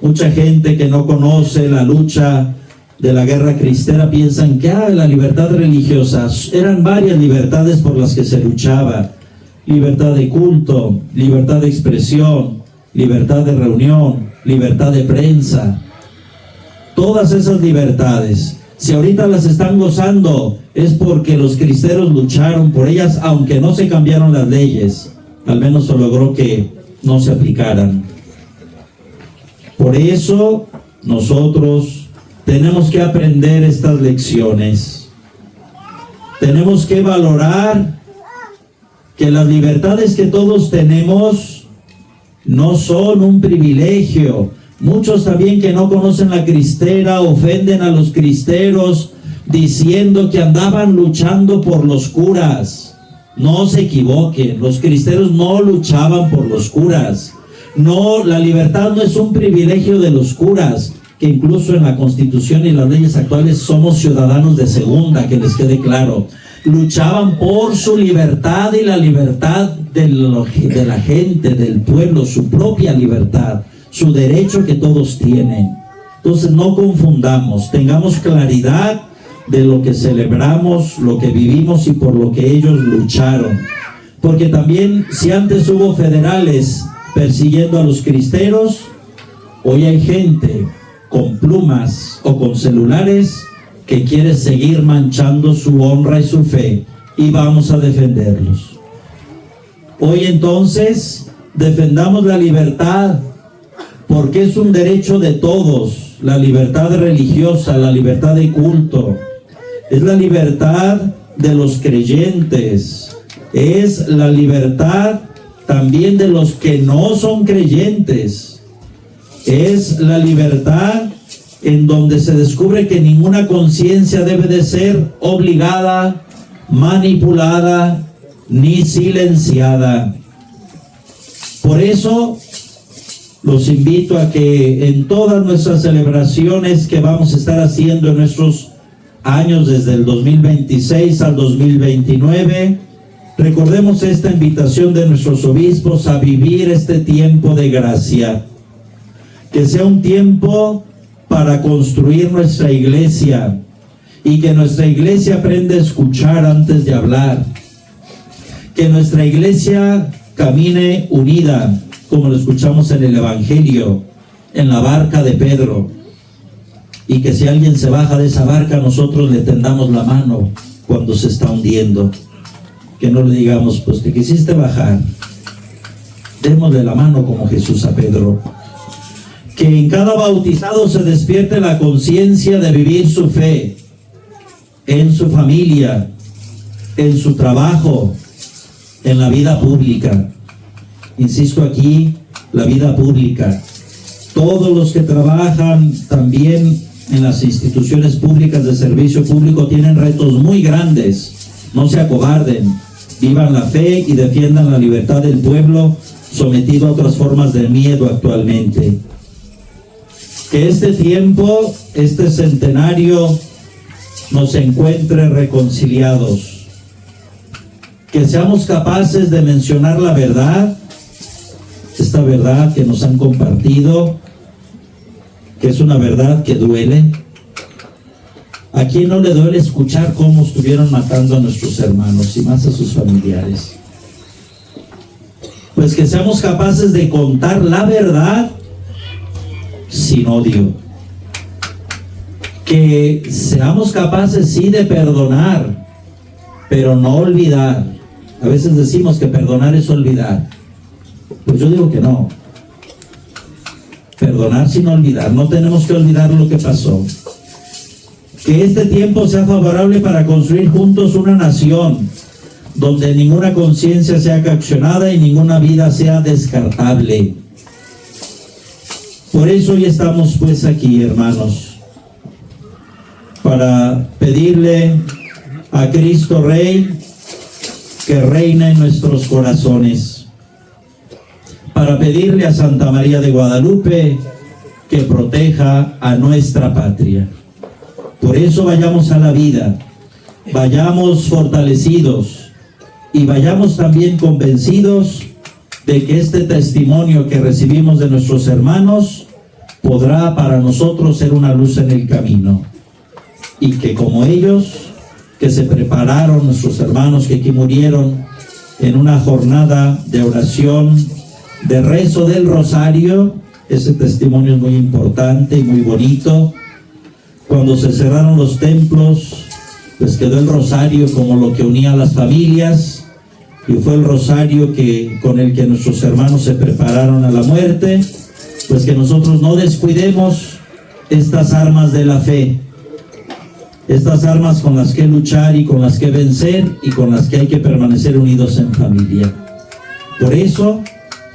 Speaker 7: Mucha gente que no conoce la lucha de la guerra cristera piensan que la libertad religiosa, eran varias libertades por las que se luchaba: libertad de culto, libertad de expresión, libertad de reunión, libertad de prensa. Todas esas libertades, si ahorita las están gozando, es porque los cristeros lucharon por ellas, aunque no se cambiaron las leyes, al menos se logró que no se aplicaran. Por eso nosotros tenemos que aprender estas lecciones. Tenemos que valorar que las libertades que todos tenemos no son un privilegio. Muchos también que no conocen la cristera ofenden a los cristeros diciendo que andaban luchando por los curas. No se equivoquen, los cristeros no luchaban por los curas. No, la libertad no es un privilegio de los curas, que incluso en la Constitución y las leyes actuales somos ciudadanos de segunda, que les quede claro. Luchaban por su libertad y la libertad de la gente, del pueblo, su propia libertad, su derecho que todos tienen. Entonces no confundamos, tengamos claridad de lo que celebramos, lo que vivimos y por lo que ellos lucharon. Porque también, si antes hubo federales persiguiendo a los cristeros, hoy hay gente con plumas o con celulares que quiere seguir manchando su honra y su fe, y vamos a defenderlos. Hoy entonces defendamos la libertad, porque es un derecho de todos, la libertad religiosa, la libertad de culto, es la libertad de los creyentes, es la libertad también de los que no son creyentes, es la libertad en donde se descubre que ninguna conciencia debe de ser obligada, manipulada, ni silenciada. Por eso los invito a que en todas nuestras celebraciones que vamos a estar haciendo en nuestros años desde el 2026 al 2029, recordemos esta invitación de nuestros obispos a vivir este tiempo de gracia, que sea un tiempo para construir nuestra iglesia, y que nuestra iglesia aprenda a escuchar antes de hablar, que nuestra iglesia camine unida, como lo escuchamos en el Evangelio, en la barca de Pedro, y que si alguien se baja de esa barca, nosotros le tendamos la mano cuando se está hundiendo, que no le digamos, pues te quisiste bajar, démosle la mano como Jesús a Pedro. Que en cada bautizado se despierte la conciencia de vivir su fe en su familia, en su trabajo, en la vida pública. Insisto aquí, la vida pública. Todos los que trabajan también en las instituciones públicas de servicio público tienen retos muy grandes. No se acobarden, vivan la fe y defiendan la libertad del pueblo sometido a otras formas de miedo actualmente. Que este tiempo, este centenario nos encuentre reconciliados. Que seamos capaces de mencionar la verdad, esta verdad que nos han compartido, que es una verdad que duele. ¿A quién no le duele escuchar cómo estuvieron matando a nuestros hermanos y más a sus familiares? Pues que seamos capaces de contar la verdad sin odio. Que seamos capaces sí de perdonar, pero no olvidar. A veces decimos que perdonar es olvidar. Pues yo digo que no. Perdonar sin olvidar. No tenemos que olvidar lo que pasó. Que este tiempo sea favorable para construir juntos una nación donde ninguna conciencia sea coaccionada y ninguna vida sea descartable. Por eso hoy estamos pues aquí, hermanos, para pedirle a Cristo Rey que reina en nuestros corazones, para pedirle a Santa María de Guadalupe que proteja a nuestra patria. Por eso vayamos a la vida, vayamos fortalecidos y vayamos también convencidos de que este testimonio que recibimos de nuestros hermanos podrá para nosotros ser una luz en el camino, y que como ellos que se prepararon, nuestros hermanos que aquí murieron en una jornada de oración, de rezo del rosario, ese testimonio es muy importante y muy bonito. Cuando se cerraron los templos, pues quedó el rosario como lo que unía a las familias, y fue el rosario con el que nuestros hermanos se prepararon a la muerte. Pues que nosotros no descuidemos estas armas de la fe, estas armas con las que luchar y con las que vencer y con las que hay que permanecer unidos en familia. Por eso,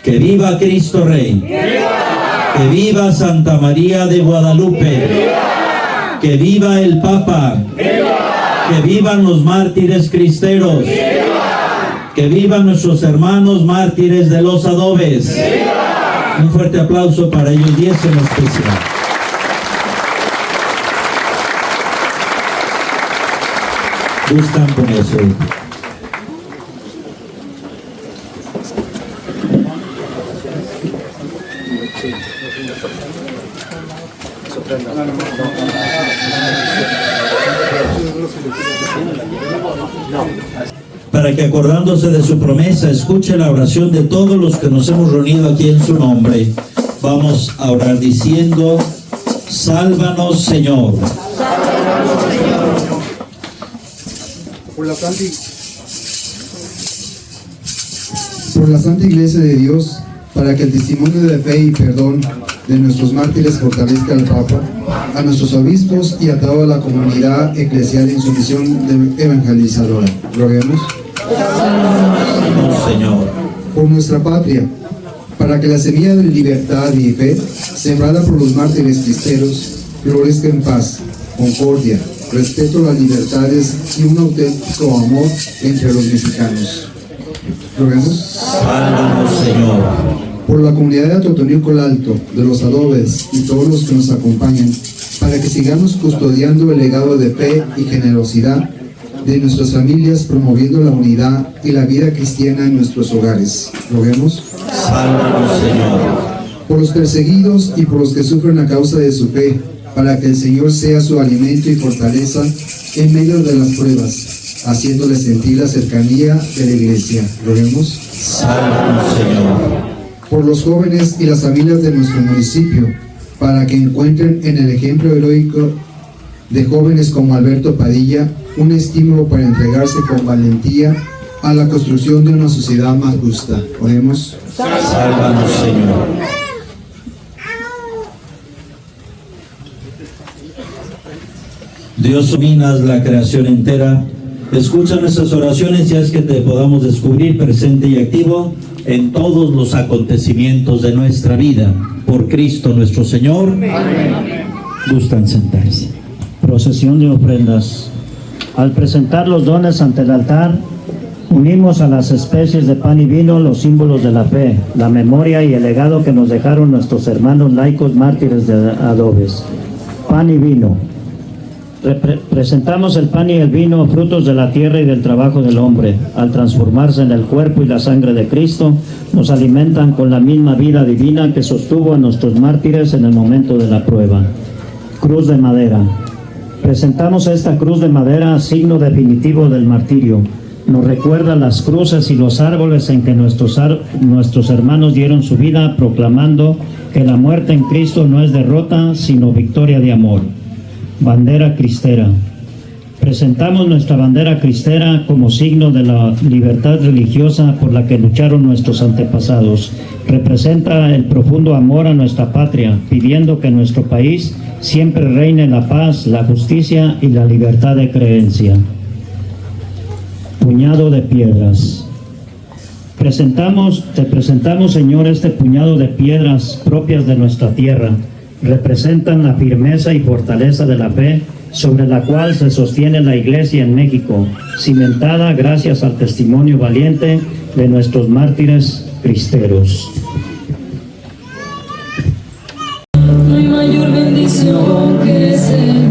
Speaker 7: que viva Cristo Rey, ¡viva! Que viva Santa María de Guadalupe, ¡viva! Que viva el Papa, ¡viva! Que vivan los mártires cristeros, ¡viva! Que vivan nuestros hermanos mártires de los adobes. ¡Viva! Un fuerte aplauso para ellos 10 en especial. Gustan con eso. Para que acordándose de su promesa escuche la oración de todos los que nos hemos reunido aquí en su nombre. Vamos a orar diciendo: sálvanos, Señor.
Speaker 9: Por la Santa Iglesia de Dios, para que el testimonio de fe y perdón de nuestros mártires fortalezca al Papa, a nuestros obispos y a toda la comunidad eclesial en su misión de evangelizadora. Roguemos.
Speaker 7: Señor.
Speaker 9: Por nuestra patria, para que la semilla de libertad y fe, sembrada por los mártires cristeros, florezca en paz, concordia, respeto a las libertades y un auténtico amor entre los mexicanos. Roguemos.
Speaker 7: Sálvanos, Señor.
Speaker 9: Por la comunidad de Atotonilco el Alto, de los adobes y todos los que nos acompañan, para que sigamos custodiando el legado de fe y generosidad de nuestras familias, promoviendo la unidad y la vida cristiana en nuestros hogares. Roguemos.
Speaker 7: Sálvanos, Señor.
Speaker 9: Por los perseguidos y por los que sufren a causa de su fe, para que el Señor sea su alimento y fortaleza en medio de las pruebas, haciéndoles sentir la cercanía de la Iglesia. Roguemos.
Speaker 7: Sálvanos, Señor.
Speaker 9: Por los jóvenes y las familias de nuestro municipio, para que encuentren en el ejemplo heroico de jóvenes como Alberto Padilla un estímulo para entregarse con valentía a la construcción de una sociedad más justa. Oremos.
Speaker 7: Sálvanos, Señor. Dios, dominas la creación entera. Escucha nuestras oraciones y haz que te podamos descubrir presente y activo en todos los acontecimientos de nuestra vida. Por Cristo nuestro Señor. Amén. Gustan sentarse.
Speaker 4: Procesión de ofrendas. Al presentar los dones ante el altar, unimos a las especies de pan y vino los símbolos de la fe, la memoria y el legado que nos dejaron nuestros hermanos laicos mártires de adobes. Pan y vino. Presentamos el pan y el vino, frutos de la tierra y del trabajo del hombre. Al transformarse en el cuerpo y la sangre de Cristo, nos alimentan con la misma vida divina que sostuvo a nuestros mártires en el momento de la prueba. Cruz de madera. Presentamos esta cruz de madera, signo definitivo del martirio. Nos recuerda las cruces y los árboles en que nuestros hermanos dieron su vida, proclamando que la muerte en Cristo no es derrota, sino victoria de amor. Bandera cristera. Presentamos nuestra bandera cristera como signo de la libertad religiosa por la que lucharon nuestros antepasados. Representa el profundo amor a nuestra patria, pidiendo que en nuestro país siempre reine la paz, la justicia y la libertad de creencia. Puñado de piedras. Te presentamos, Señor, este puñado de piedras propias de nuestra tierra. Representan la firmeza y fortaleza de la fe sobre la cual se sostiene la Iglesia en México, cimentada gracias al testimonio valiente de nuestros mártires cristeros.
Speaker 10: No hay mayor bendición que ser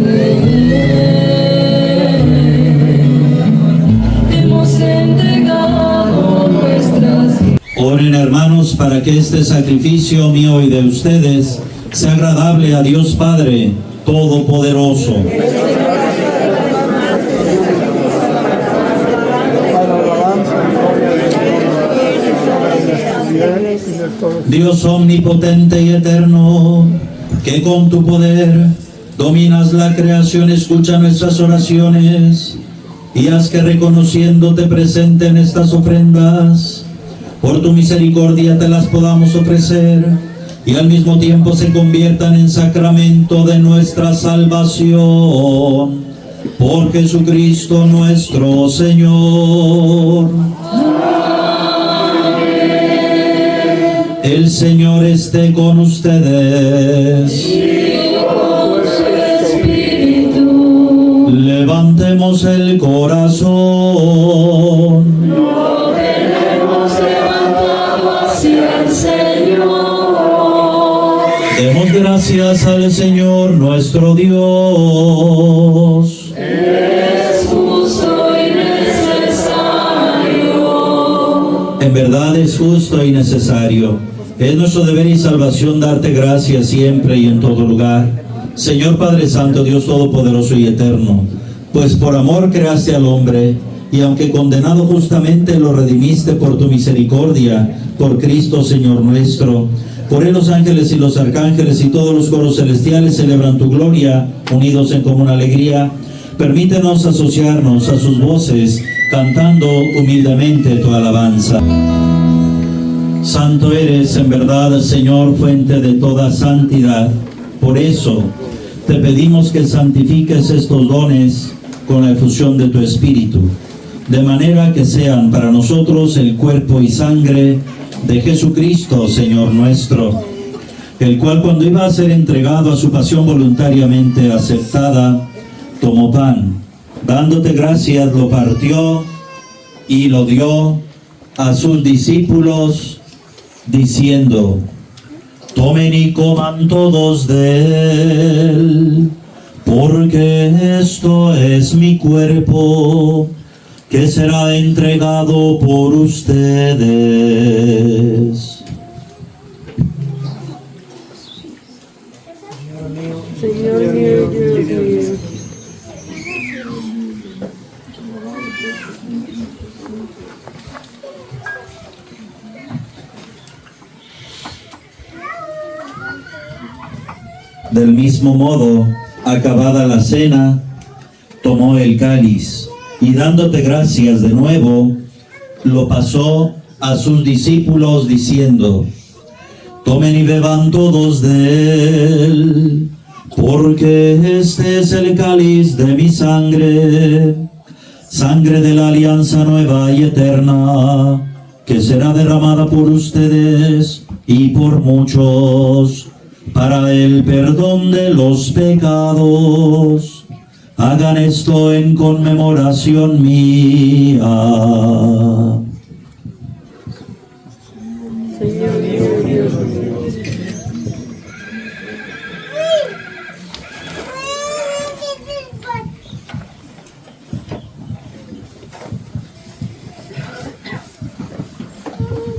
Speaker 10: hemos entregado nuestras vidas.
Speaker 7: Oren, hermanos, para que este sacrificio mío y de ustedes sea agradable a Dios Padre Todopoderoso. Dios omnipotente y eterno, que con tu poder dominas la creación, escucha nuestras oraciones y haz que, reconociéndote presente en estas ofrendas, por tu misericordia te las podamos ofrecer y al mismo tiempo se conviertan en sacramento de nuestra salvación. Por Jesucristo nuestro Señor. El Señor esté con ustedes.
Speaker 10: Y con su espíritu.
Speaker 7: Levantemos el corazón.
Speaker 10: Lo tenemos levantado hacia el Señor.
Speaker 7: Demos gracias al Señor nuestro Dios.
Speaker 10: Es justo y necesario.
Speaker 7: En verdad es justo y necesario. Es nuestro deber y salvación darte gracias siempre y en todo lugar, Señor Padre Santo, Dios Todopoderoso y Eterno, pues por amor creaste al hombre, y aunque condenado justamente lo redimiste por tu misericordia, por Cristo Señor nuestro. Por él los ángeles y los arcángeles y todos los coros celestiales celebran tu gloria, unidos en común alegría. Permítenos asociarnos a sus voces, cantando humildemente tu alabanza. Santo eres en verdad, Señor, fuente de toda santidad. Por eso te pedimos que santifiques estos dones con la efusión de tu Espíritu, de manera que sean para nosotros el cuerpo y sangre de Jesucristo, Señor nuestro, el cual, cuando iba a ser entregado a su pasión voluntariamente aceptada, tomó pan, dándote gracias, lo partió y lo dio a sus discípulos, diciendo: tomen y coman todos de él, porque esto es mi cuerpo, que será entregado por ustedes.
Speaker 10: Señor mío, Dios mío.
Speaker 7: Del mismo modo, acabada la cena, tomó el cáliz y, dándote gracias de nuevo, lo pasó a sus discípulos diciendo: tomen y beban todos de él, porque este es el cáliz de mi sangre, sangre de la alianza nueva y eterna, que será derramada por ustedes y por muchos para el perdón de los pecados. Hagan esto en conmemoración mía.
Speaker 10: Señor mío, Dios mío.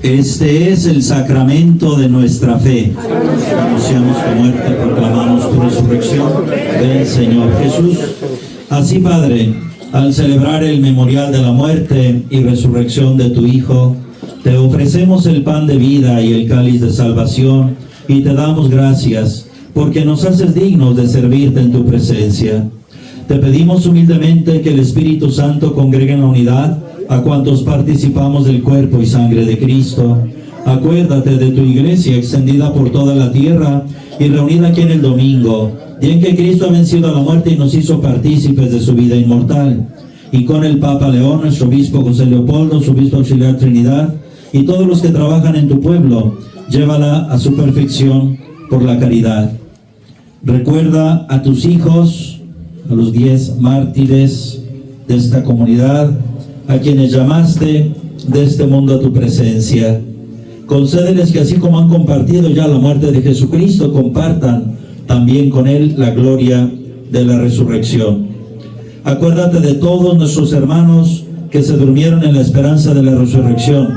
Speaker 7: Este es el sacramento de nuestra fe. Anunciamos tu muerte, proclamamos tu resurrección. Ven, Señor Jesús. Así, Padre, al celebrar el memorial de la muerte y resurrección de tu Hijo, te ofrecemos el pan de vida y el cáliz de salvación, y te damos gracias, porque nos haces dignos de servirte en tu presencia. Te pedimos humildemente que el Espíritu Santo congregue en la unidad a cuantos participamos del cuerpo y sangre de Cristo. Acuérdate de tu iglesia extendida por toda la tierra y reunida aquí en el domingo, día en que Cristo ha vencido a la muerte y nos hizo partícipes de su vida inmortal. Y con el Papa León, nuestro obispo José Leopoldo, su obispo auxiliar Trinidad, y todos los que trabajan en tu pueblo, llévala a su perfección por la caridad. Recuerda a tus hijos, a los 10 mártires de esta comunidad, a quienes llamaste de este mundo a tu presencia. Concédeles que así como han compartido ya la muerte de Jesucristo, compartan también con Él la gloria de la resurrección. Acuérdate de todos nuestros hermanos que se durmieron en la esperanza de la resurrección,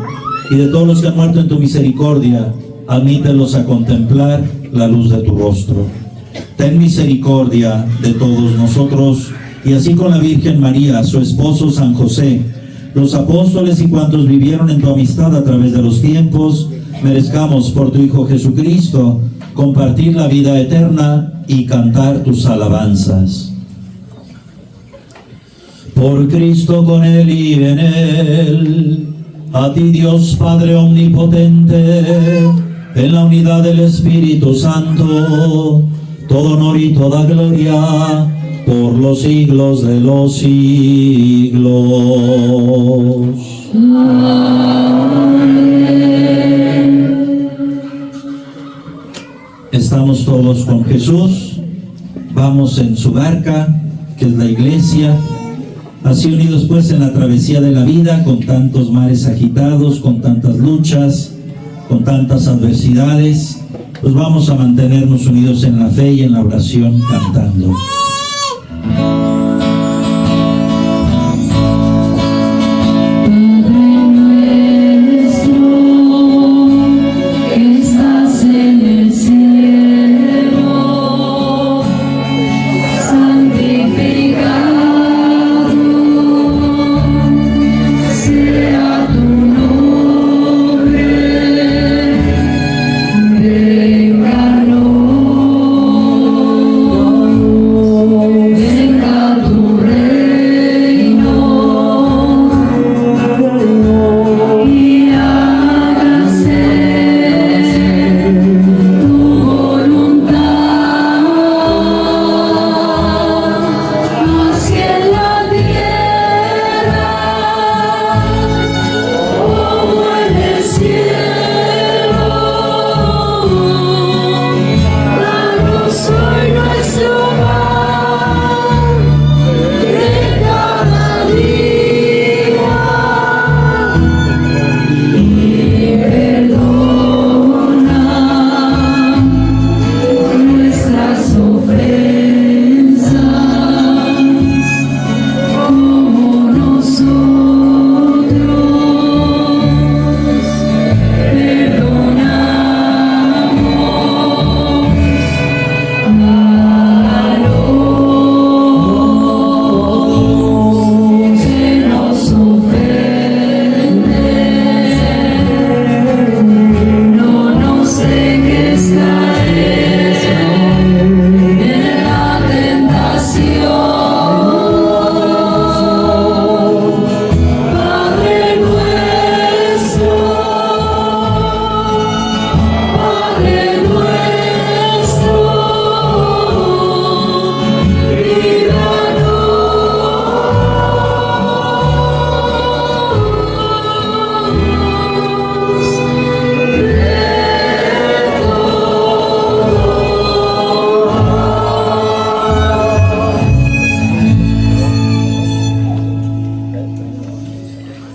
Speaker 7: y de todos los que han muerto en tu misericordia, admítelos a contemplar la luz de tu rostro. Ten misericordia de todos nosotros, y así con la Virgen María, su esposo San José, los apóstoles y cuantos vivieron en tu amistad a través de los tiempos, merezcamos por tu Hijo Jesucristo compartir la vida eterna y cantar tus alabanzas. Por Cristo, con Él y en Él, a ti Dios Padre omnipotente, en la unidad del Espíritu Santo, todo honor y toda gloria por los siglos de los siglos. Estamos todos con Jesús, vamos en su barca, que es la iglesia, así unidos pues en la travesía de la vida, con tantos mares agitados, con tantas luchas, con tantas adversidades, pues vamos a mantenernos unidos en la fe y en la oración cantando.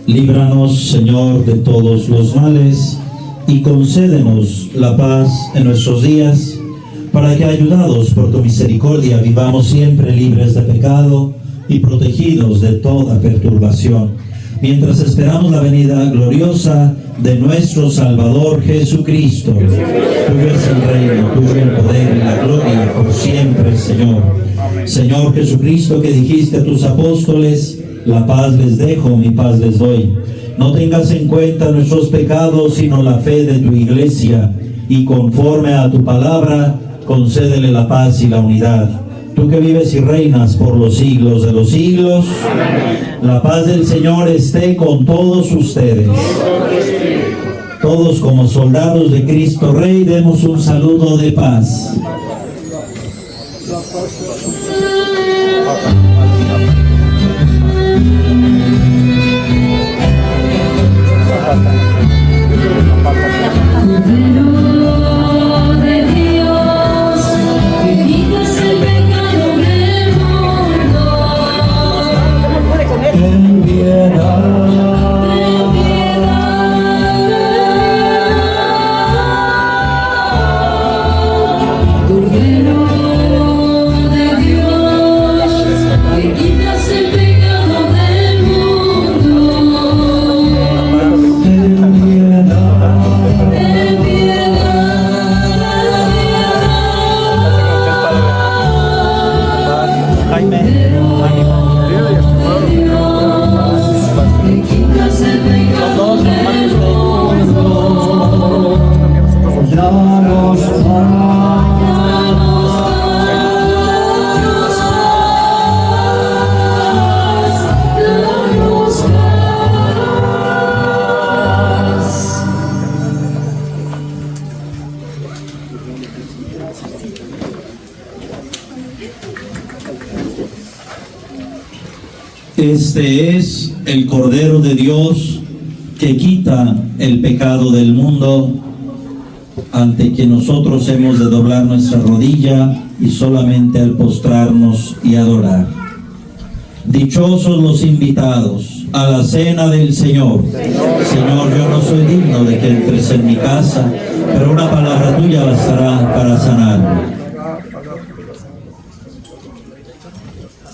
Speaker 7: Líbranos, Señor, de todos los males, y concédenos la paz en nuestros días, para que, ayudados por tu misericordia, vivamos siempre libres de pecado y protegidos de toda perturbación, mientras esperamos la venida gloriosa de nuestro Salvador Jesucristo. Tuyo es el reino, tuyo el poder y la gloria por siempre, Señor. Señor Jesucristo, que dijiste a tus apóstoles, la paz les dejo, mi paz les doy. No tengas en cuenta nuestros pecados, sino la fe de tu iglesia, y conforme a tu palabra, concédele la paz y la unidad. Tú que vives y reinas por los siglos de los siglos, la paz del Señor esté con todos ustedes. Todos como soldados de Cristo Rey, demos un saludo de paz. Este es el Cordero de Dios que quita el pecado del mundo, ante quien nosotros hemos de doblar nuestra rodilla y solamente al postrarnos y adorar. Dichosos los invitados a la cena del Señor. Señor, yo no soy digno de que entres en mi casa, pero una palabra tuya bastará para sanarme.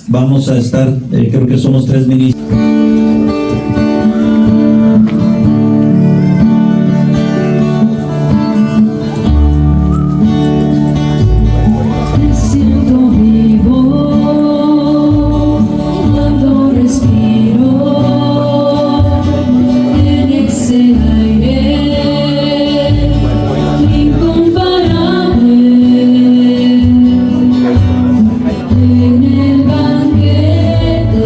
Speaker 7: Vamos a estar, creo que somos 3 ministros.
Speaker 10: En el banquete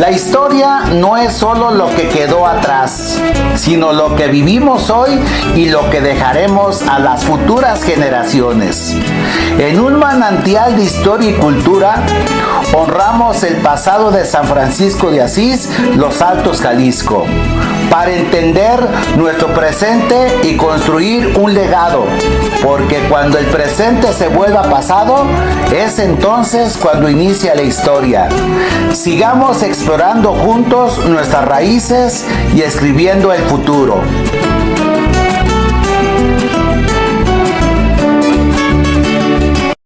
Speaker 1: La historia no es solo lo que quedó atrás, sino lo que vivimos hoy y lo que dejaremos a las futuras generaciones. En un manantial de historia y cultura, honramos el pasado de San Francisco de Asís, Los Altos, Jalisco, para entender nuestro presente y construir un legado, porque cuando el presente se vuelva pasado, es entonces cuando inicia la historia. Sigamos explorando juntos nuestras raíces y escribiendo el futuro.